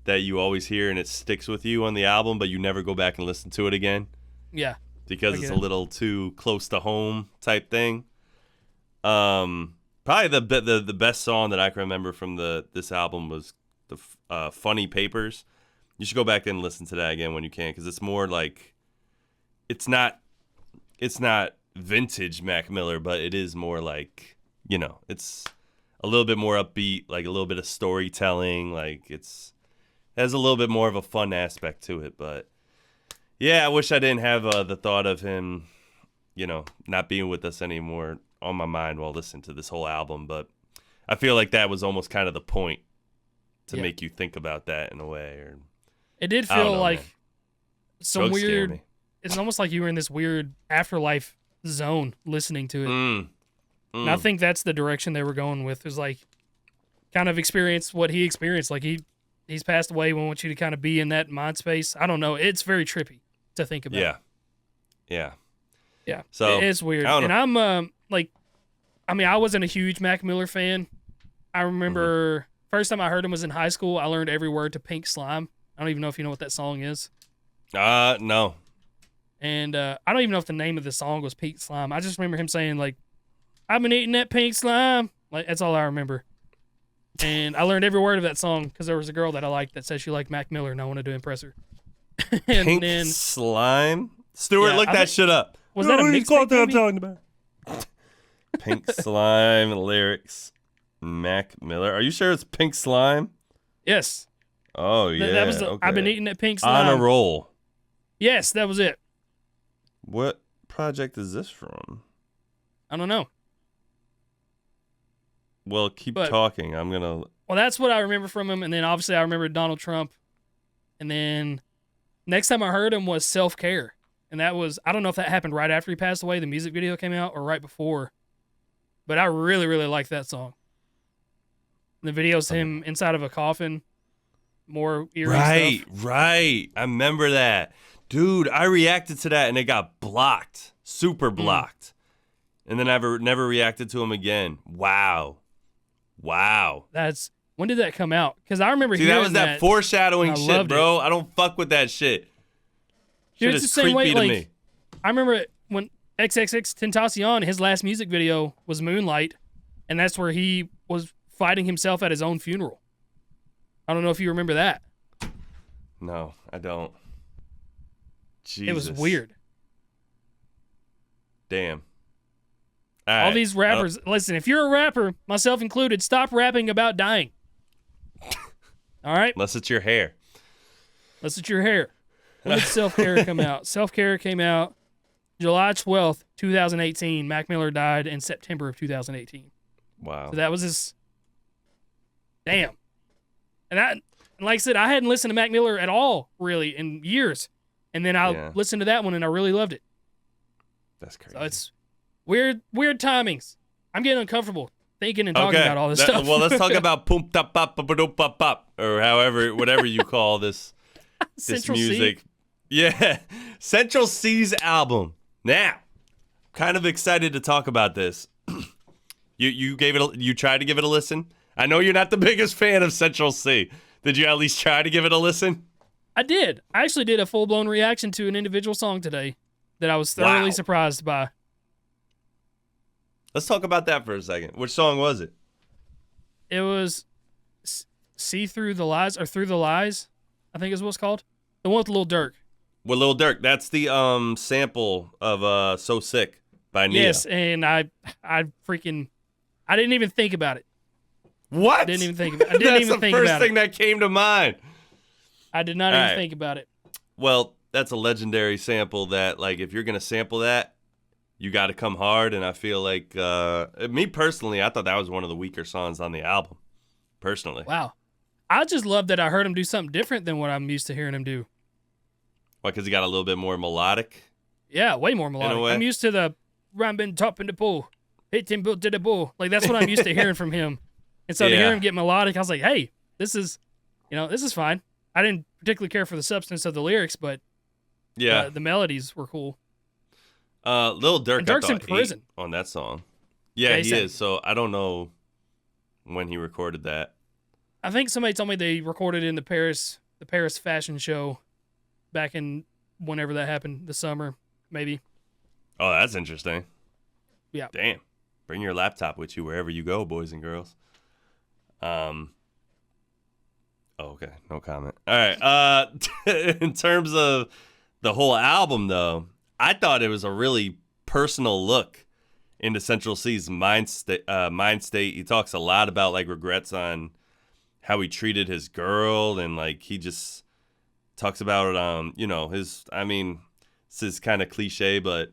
that you always hear and it sticks with you on the album, but you never go back and listen to it again. Yeah. Because it's a little too close to home type thing. Probably the best song that I can remember from this album was the Funny Papers. You should go back and listen to that again when you can, because it's more like it's not vintage Mac Miller, but it is more like, it's a little bit more upbeat, like a little bit of storytelling, like it has a little bit more of a fun aspect to it. But yeah, I wish I didn't have the thought of him, not being with us anymore on my mind while listening to this whole album. But I feel like that was almost kind of the point to make you think about that in a way. Or it did feel like man. some Drugs scare weird. me. It's almost like you were in this weird afterlife zone listening to it. And I think that's the direction they were going with. Is like kind of experience what he experienced. Like he's passed away. We want you to kind of be in that mind space. I don't know. It's very trippy to think about. Yeah. So it's weird. And I'm I wasn't a huge Mac Miller fan. I remember first time I heard him was in high school. I learned every word to Pink Slime. I don't even know if you know what that song is. No. And I don't even know if the name of the song was Pink Slime. I just remember him saying, like, I've been eating that pink slime. Like, that's all I remember. And I learned every word of that song because there was a girl that I liked that said she liked Mac Miller, and I wanted to impress her. Pink Slime? Stuart, look that shit up. Was that a mixtape, that I'm talking about? Pink Slime lyrics. Mac Miller. Are you sure it's Pink Slime? Yes. Oh, yeah. That was okay. I've been eating that pink slime. On a roll. Yes, that was it. What project is this from? I don't know. Well, keep talking. I'm going to... Well, that's what I remember from him. And then obviously I remember Donald Trump. And then next time I heard him was Self-Care. And that was, I don't know if that happened right after he passed away, the music video came out, or right before. But I really, really liked that song. And the video's him inside of a coffin. More eerie stuff. Right. I remember that. Dude, I reacted to that and it got blocked. Super blocked. And then I never reacted to him again. Wow. When did that come out? Because I remember hearing that was that foreshadowing shit, bro. It. I don't fuck with that shit. Dude, Shit it's is the same way, creepy to like, me. I remember when XXX Tentacion, his last music video was Moonlight, and that's where he was fighting himself at his own funeral. I don't know if you remember that. No, I don't. Jesus. It was weird. Damn. All these rappers, listen, if you're a rapper, myself included, stop rapping about dying. All right? Unless it's your hair. When did Self-Care come out? Self-Care came out July 12th, 2018. Mac Miller died in September of 2018. Wow. So that was his... Damn. And like I said, I hadn't listened to Mac Miller at all, really, in years. And then I listened to that one, and I really loved it. That's crazy. So it's weird timings. I'm getting uncomfortable thinking and talking about all this stuff. Well, let's talk about Poom Tap Pop Pop Pop Pop, or whatever you call this Central music. C? Yeah, Central Cees album. Now, kind of excited to talk about this. You tried to give it a listen. I know you're not the biggest fan of Central C. Did you at least try to give it a listen? I did. I actually did a full-blown reaction to an individual song today. that I was thoroughly surprised by. Let's talk about that for a second. Which song was it? It was See Through the Lies, or Through the Lies, I think is what it's called. The one with Lil Durk. With Lil Durk. That's the sample of So Sick by Nia. Yes, and I didn't even think about it. What? I didn't even think about it. That's the first thing that came to mind. I did not even think about it. Well, that's a legendary sample that, like, if you're going to sample that, you got to come hard. And I feel like, me personally, I thought that was one of the weaker songs on the album, personally. Wow. I just love that I heard him do something different than what I'm used to hearing him do. Why, because he got a little bit more melodic? Yeah, way more melodic. I'm used to the rambling top in the pool, hit him built to the bull. Like, that's what I'm used to hearing from him. And so to hear him get melodic, I was like, hey, this is fine. I didn't particularly care for the substance of the lyrics, but the melodies were cool. Lil Durk, Durk's in prison on that song. Yeah, he is. So I don't know when he recorded that. I think somebody told me they recorded in the Paris fashion show back in whenever that happened, the summer, maybe. Oh, that's interesting. Yeah. Damn. Bring your laptop with you wherever you go, boys and girls. Okay, no comment. All right. In terms of the whole album, though, I thought it was a really personal look into Central Cee's mind state. He talks a lot about, like, regrets on how he treated his girl, and, like, he just talks about this is kind of cliche, but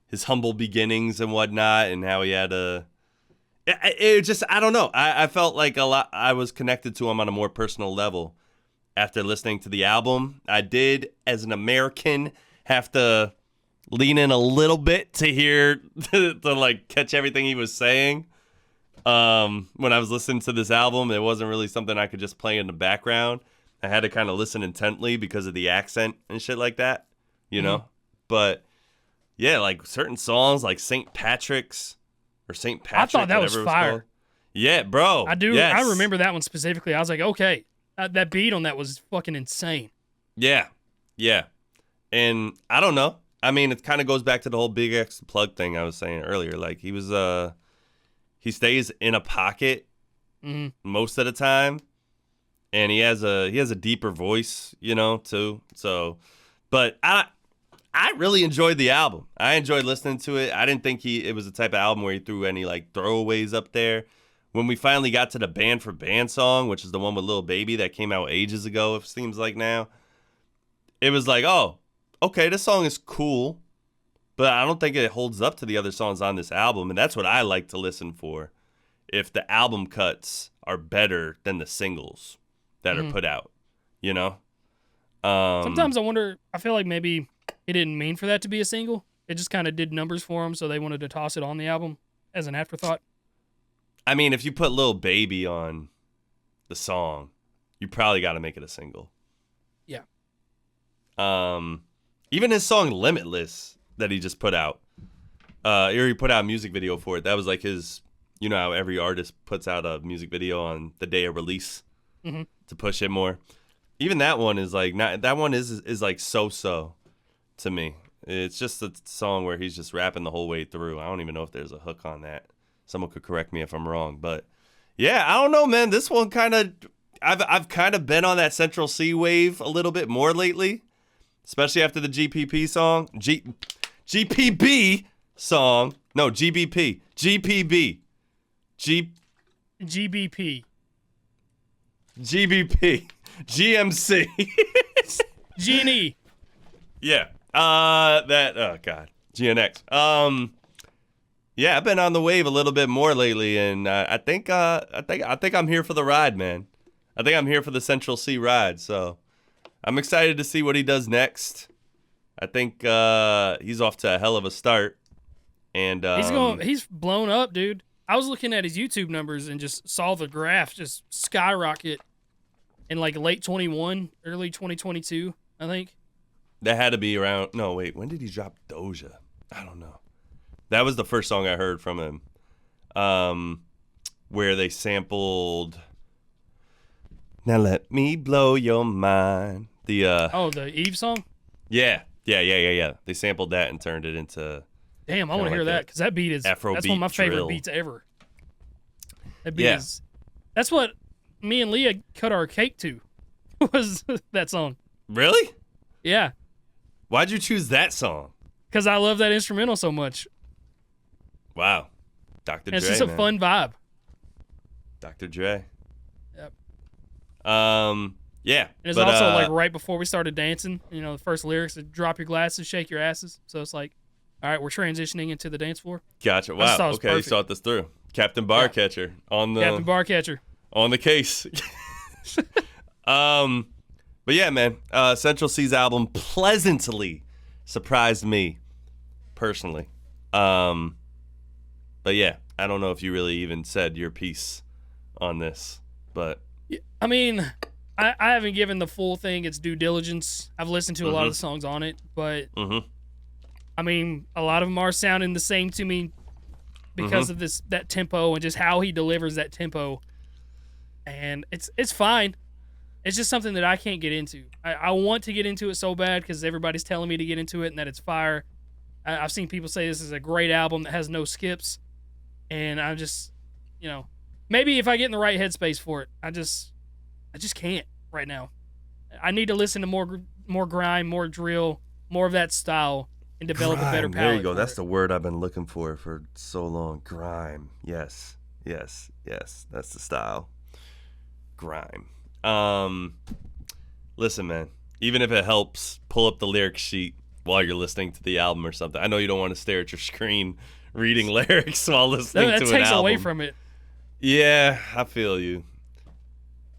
his humble beginnings and whatnot, and how he had I don't know. I felt like I was connected to him on a more personal level after listening to the album. I did, as an American, have to lean in a little bit to hear, to like catch everything he was saying. When I was listening to this album, it wasn't really something I could just play in the background. I had to kind of listen intently because of the accent and shit like that, you know? But yeah, like certain songs like St. Patrick's or St. Patrick. I thought that was fire. Yeah, bro. I do. Yes. I remember that one specifically. I was like, okay, that beat on that was fucking insane. Yeah. Yeah. And I don't know. I mean, it kind of goes back to the whole Big X Plug thing I was saying earlier. Like, he stays in a pocket most of the time, and he has a deeper voice, too. So, but I really enjoyed the album. I enjoyed listening to it. I didn't think it was the type of album where he threw any, like, throwaways up there. When we finally got to the Band for Band song, which is the one with Lil Baby that came out ages ago, it seems like now, it was like, oh, okay, this song is cool, but I don't think it holds up to the other songs on this album, and that's what I like to listen for, if the album cuts are better than the singles that are put out, Sometimes I feel like maybe he didn't mean for that to be a single. It just kind of did numbers for him, so they wanted to toss it on the album as an afterthought. I mean, if you put Lil Baby on the song, you probably got to make it a single. Yeah. Even his song Limitless that he just put out, he put out a music video for it. That was like his, how every artist puts out a music video on the day of release to push it more. Even that one is like is like so to me. It's just a song where he's just rapping the whole way through. I don't even know if there's a hook on that. Someone could correct me if I'm wrong, but yeah, I don't know, man. This one I've kind of been on that Central C wave a little bit more lately, especially after the GPP song, GPB song. No, GBP, GPB, GBP, GBP, GMC, Genie. Yeah. Oh God, GNX. Yeah, I've been on the wave a little bit more lately, and I think I'm here for the ride, man. I think I'm here for the Central C ride, so I'm excited to see what he does next. I think he's off to a hell of a start, and he's blown up, dude. I was looking at his YouTube numbers and just saw the graph just skyrocket in like late 21, early 2022, I think. That had to be around. No, wait, when did he drop Doja? I don't know. That was the first song I heard from him, where they sampled "Now Let Me Blow Your Mind." The the Eve song. Yeah, Yeah. They sampled that and turned it into. Damn, I want to hear that because that beat is Afro that's beat one of my favorite drill. beats ever. That beat is. That's what me and Leah cut our cake to. Was that song? Really? Yeah. Why'd you choose that song? Because I love that instrumental so much. Wow. Dr. Dre, It's just a fun vibe. Dr. Dre. Yep. Yeah. And it's also like right before we started dancing, the first lyrics, drop your glasses, shake your asses. So it's like, all right, we're transitioning into the dance floor. Gotcha. Wow. Okay, perfect. you thought this through. Captain Barcatcher on the Captain Barcatcher. On the case. But yeah, man, Central C's album pleasantly surprised me personally. But yeah, I don't know if you really even said your piece on this, but I mean, I haven't given the full thing its due diligence. I've listened to a lot of the songs on it, but I mean, a lot of them are sounding the same to me because of that tempo and just how he delivers that tempo. And it's fine. It's just something that I can't get into. I want to get into it so bad because everybody's telling me to get into it and that it's fire. I've seen people say this is a great album that has no skips. And I'm just, maybe if I get in the right headspace for it, I just can't right now. I need to listen to more grime, more drill, more of that style, and develop a better palette. There you go. That's the word I've been looking for so long. Grime. Yes. That's the style. Grime. Listen, man. Even if it helps, pull up the lyric sheet while you're listening to the album or something. I know you don't want to stare at your screen reading lyrics while listening to an album. That takes away from it. Yeah, I feel you.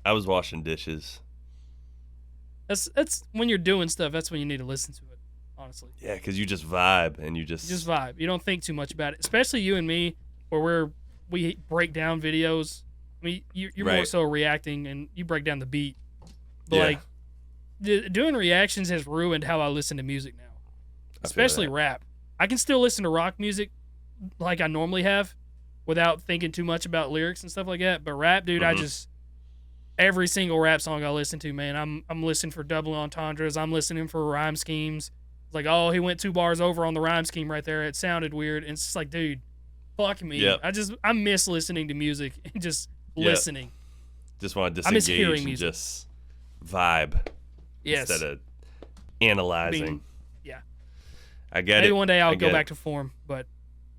I was washing dishes. That's when you're doing stuff. That's when you need to listen to it, honestly. Yeah, because you just vibe and you just vibe. You don't think too much about it, especially you and me, where we break down videos. I mean, you're more so reacting and you break down the beat. But doing reactions has ruined how I listen to music now, especially rap. I can still listen to rock music like I normally have without thinking too much about lyrics and stuff like that. But rap, dude, every single rap song I listen to, man, I'm listening for double entendres. I'm listening for rhyme schemes. It's like, oh, he went 2 bars over on the rhyme scheme right there. It sounded weird. And it's just like, dude, fuck me. Yep. I miss listening to music and just listening. Just want to disengage and just vibe instead of analyzing. I get it. Maybe one day I'll go back to form, but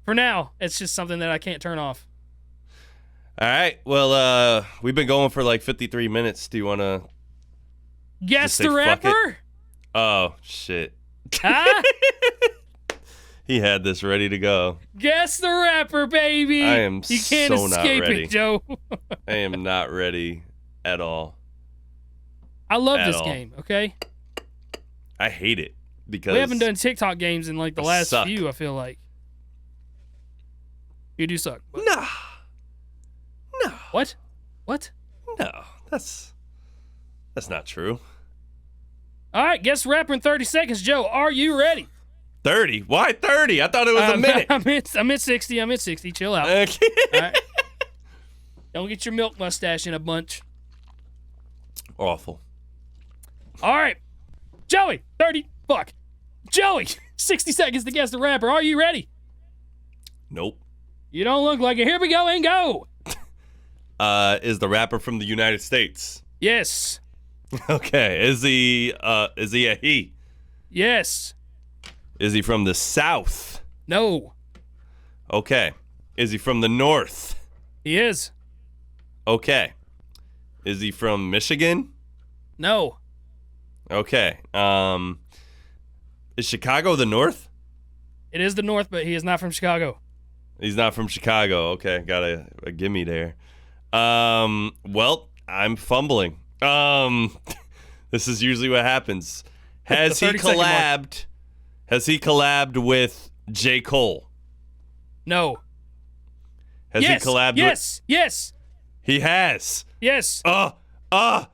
for now, it's just something that I can't turn off. All right. Well, we've been going for like 53 minutes. Do you want to guess the rapper? Oh, shit. Huh? He had this ready to go. Guess the rapper, baby. I am you can't so not escape ready. it, Joe. I am not ready at all. I love this game, okay? I hate it because we haven't done TikTok games in like the last few, I feel like. You do suck. No. What? No, that's not true. All right, guess the rapper in 30 seconds. Joe, are you ready? 30? Why 30? I thought it was a minute. I'm at 60. I'm at 60. Chill out. Okay. All right. Don't get your milk mustache in a bunch. Awful. All right. Joey, 30. Fuck. Joey, 60 seconds to guess the rapper. Are you ready? Nope. You don't look like it. Here we go and go. Is the rapper from the United States? Yes. Okay. Is he a he? Yes. Is he from the South? No. Okay. Is he from the North? He is. Okay. Is he from Michigan? No. Okay. Is Chicago the North? It is the North, but he is not from Chicago. He's not from Chicago. Okay, got a gimme there. Well, I'm fumbling. This is usually what happens. Has he collabed? Has he collabed with J. Cole? No. Has he collabed with? Yes. He has. Yes. Okay,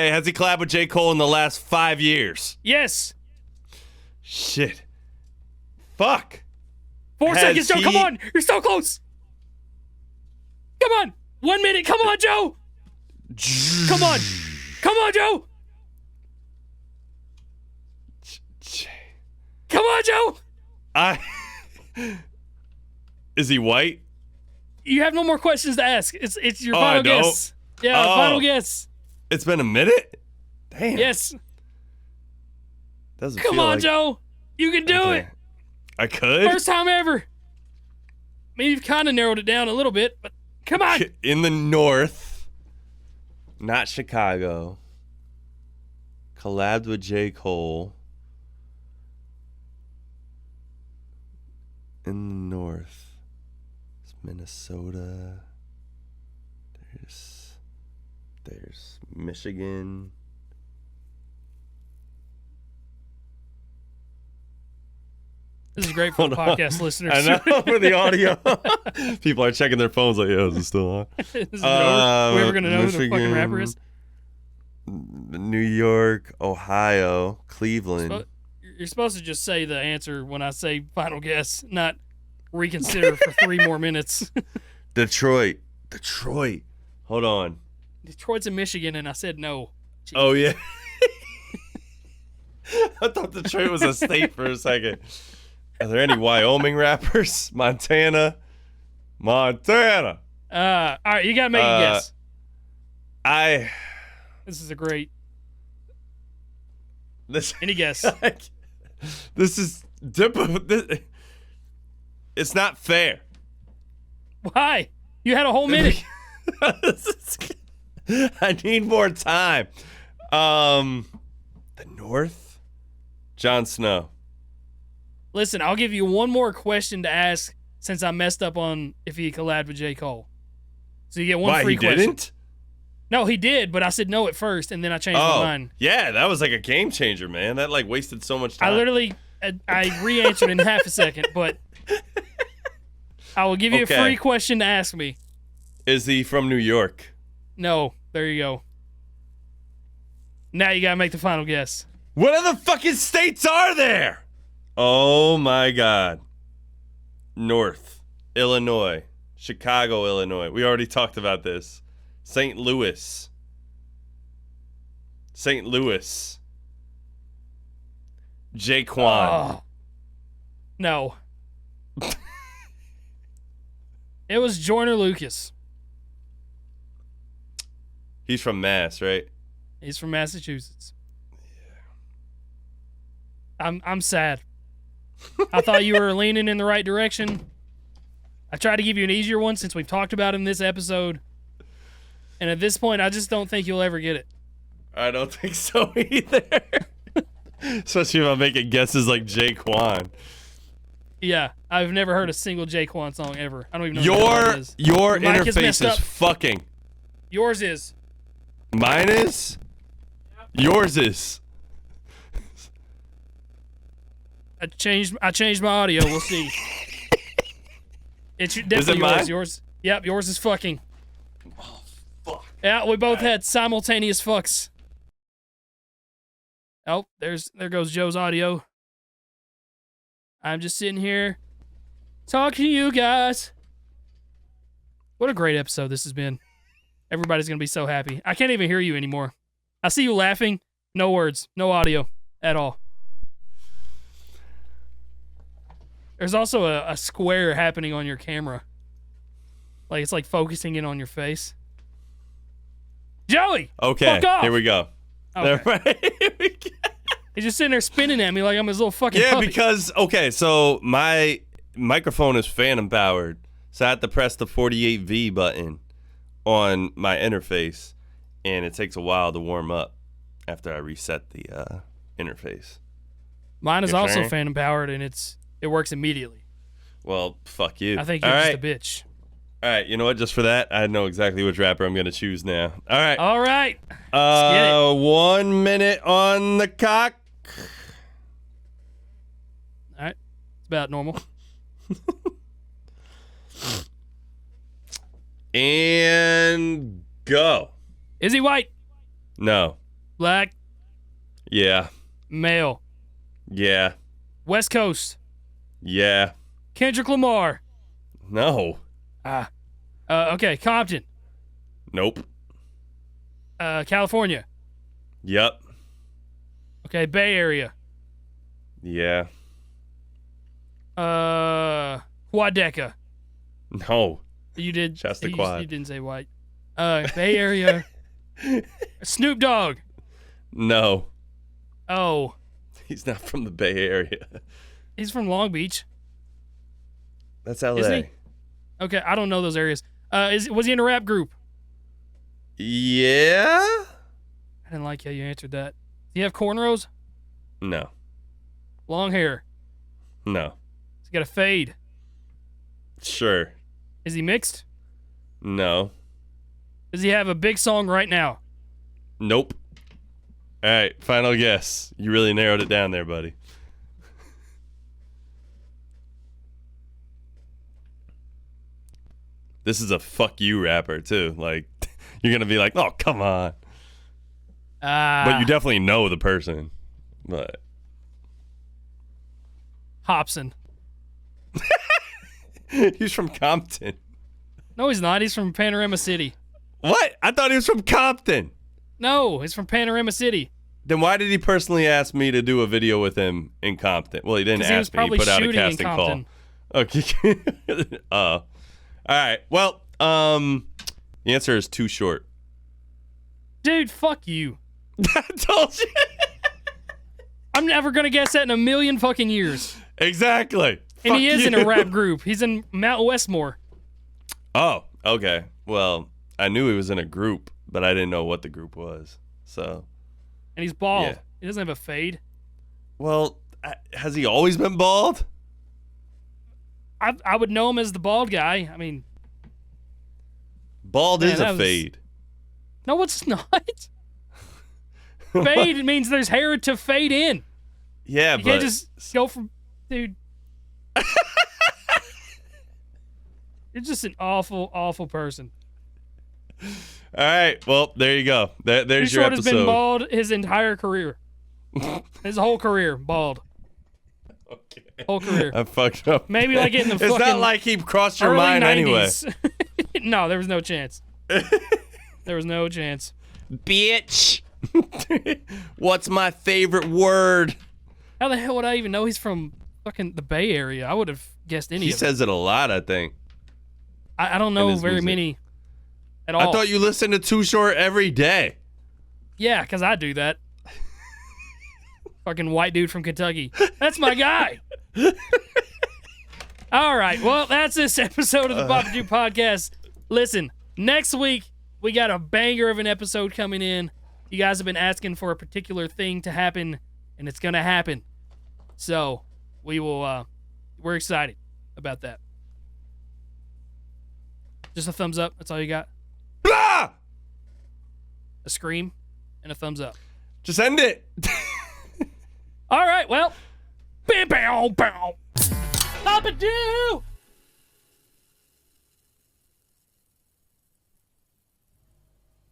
has he collabed with J. Cole in the last 5 years? Yes. Shit. Fuck. 4 seconds, Joe. Come on. You're so close. Come on. 1 minute. Come on, Joe. Come on, Joe. Come on, Joe. Is he white? You have no more questions to ask. It's your Oh, final I don't? guess. Yeah, Oh. final guess. It's been a minute? Damn. Yes. Doesn't Come feel on, like... Joe. You can do it. I could? First time ever. I mean, you've kind of narrowed it down a little bit, but come on. In the north. Not Chicago. Collabed with J. Cole. In the north. It's Minnesota. There's Michigan. This is great for the podcast listeners. I know, for the audio. People are checking their phones like, is it still on? This is over. We ever going to know who the fucking rapper is? New York, Ohio, Cleveland. You're supposed to just say the answer when I say final guess, not reconsider for 3 more minutes. Detroit. Hold on. Detroit's in Michigan, and I said no. Jeez. Oh, yeah. I thought Detroit was a state for a second. Are there any Wyoming rappers? Montana. All right, you got to make a guess. This is a great... Any guess? This is... It's not fair. Why? You had a whole minute. I need more time. The North? Jon Snow. Listen, I'll give you one more question to ask since I messed up on if he collabed with J. Cole. So you get one free question. He didn't? No, he did, but I said no at first, and then I changed my mind. Yeah, that was like a game changer, man. That like wasted so much time. I re-answered in half a second, but I will give you a free question to ask me. Is he from New York? No, there you go. Now you gotta make the final guess. What other fucking states are there? Oh my God. North, Illinois, Chicago, Illinois. We already talked about this. St. Louis. Jaquan. Oh. No. It was Joyner Lucas. He's from Mass, right? He's from Massachusetts. Yeah. I'm sad. I thought you were leaning in the right direction. I tried to give you an easier one since we've talked about him this episode. And at this point, I just don't think you'll ever get it. I don't think so either. Especially if I'm making guesses like Jaquan. Yeah, I've never heard a single Jaquan song ever. I don't even know what that is. Your interface is fucking. Yours is. Mine is? Yep. Yours is. I changed my audio. We'll see. It's definitely is it yours. Mine? Yours. Yep, yours is fucking. Oh, fuck. Yeah, we both had simultaneous fucks. Oh, there goes Joe's audio. I'm just sitting here talking to you guys. What a great episode this has been. Everybody's going to be so happy. I can't even hear you anymore. I see you laughing. No words. No audio at all. There's also a square happening on your camera. Like, it's like focusing in on your face. Joey! Okay, fuck off! here we go. Okay. Here we go. He's just sitting there spinning at me like I'm his little fucking Yeah, puppy. because, okay, so my microphone is phantom powered. So I have to press the 48V button on my interface. And it takes a while to warm up after I reset the interface. Mine is also phantom powered, and it works immediately. Well, fuck you. I think you're just a bitch. All right, you know what? Just for that, I know exactly which rapper I'm going to choose now. All right. All right. 1 minute on the cock. All right. It's about normal. And go. Is he white? No. Black? Yeah. Male? Yeah. West Coast? Yeah. Kendrick Lamar? No. Okay, Compton? Nope. California? Yep. Okay, Bay Area? Yeah. Quadeca. No. You did. Shasta Quad. You didn't say white. Bay Area. Snoop Dogg. No. Oh. He's not from the Bay Area. He's from Long Beach. That's LA. Isn't he? Okay, I don't know those areas. Was he in a rap group? Yeah? I didn't like how you answered that. Do you have cornrows? No. Long hair? No. He's got a fade. Sure. Is he mixed? No. Does he have a big song right now? Nope. All right, final guess. You really narrowed it down there, buddy. This is a fuck you rapper, too. Like, you're going to be like, oh, come on. But you definitely know the person. But Hobson. He's from Compton. No, he's not. He's from Panorama City. What? I thought he was from Compton. No, he's from Panorama City. Then why did he personally ask me to do a video with him in Compton? Well, he didn't ask me. He put out a casting call. Okay. All right. Well, the answer is too short. Dude, fuck you. I told you. I'm never going to guess that in a million fucking years. Exactly. And he Fuck is in you. a rap group. He's in Mount Westmore. Oh, okay. Well, I knew he was in a group, but I didn't know what the group was. So. And he's bald. Yeah. He doesn't have a fade. Well, has he always been bald? I would know him as the bald guy. I mean. Bald is a fade. No, it's not. Fade means there's hair to fade in. Yeah, you but. can't just go from. Dude. You're just an awful, awful person. All right. Well, there you go. There's Too your Short episode. has been bald his entire career. His whole career, bald. Okay. Whole career. I fucked up. Maybe like in the It's fucking not like he crossed your early mind 90s. anyway. No, there was no chance. There was no chance. Bitch. What's my favorite word? How the hell would I even know he's from fucking the Bay Area? I would have guessed any He of says it a lot, I think. I don't know his very music. many at all. I thought you listened to Too Short every day. Yeah, because I do that. Fucking white dude from Kentucky. That's my guy. All right. Well, that's this episode of the Papa Dude Podcast. Listen, next week, we got a banger of an episode coming in. You guys have been asking for a particular thing to happen, and it's going to happen. So, we will, we're excited about that. Just a thumbs up. That's all you got? Blah! A scream and a thumbs up. Just end it. All right, well, bam, bam, bam. Papa Doo!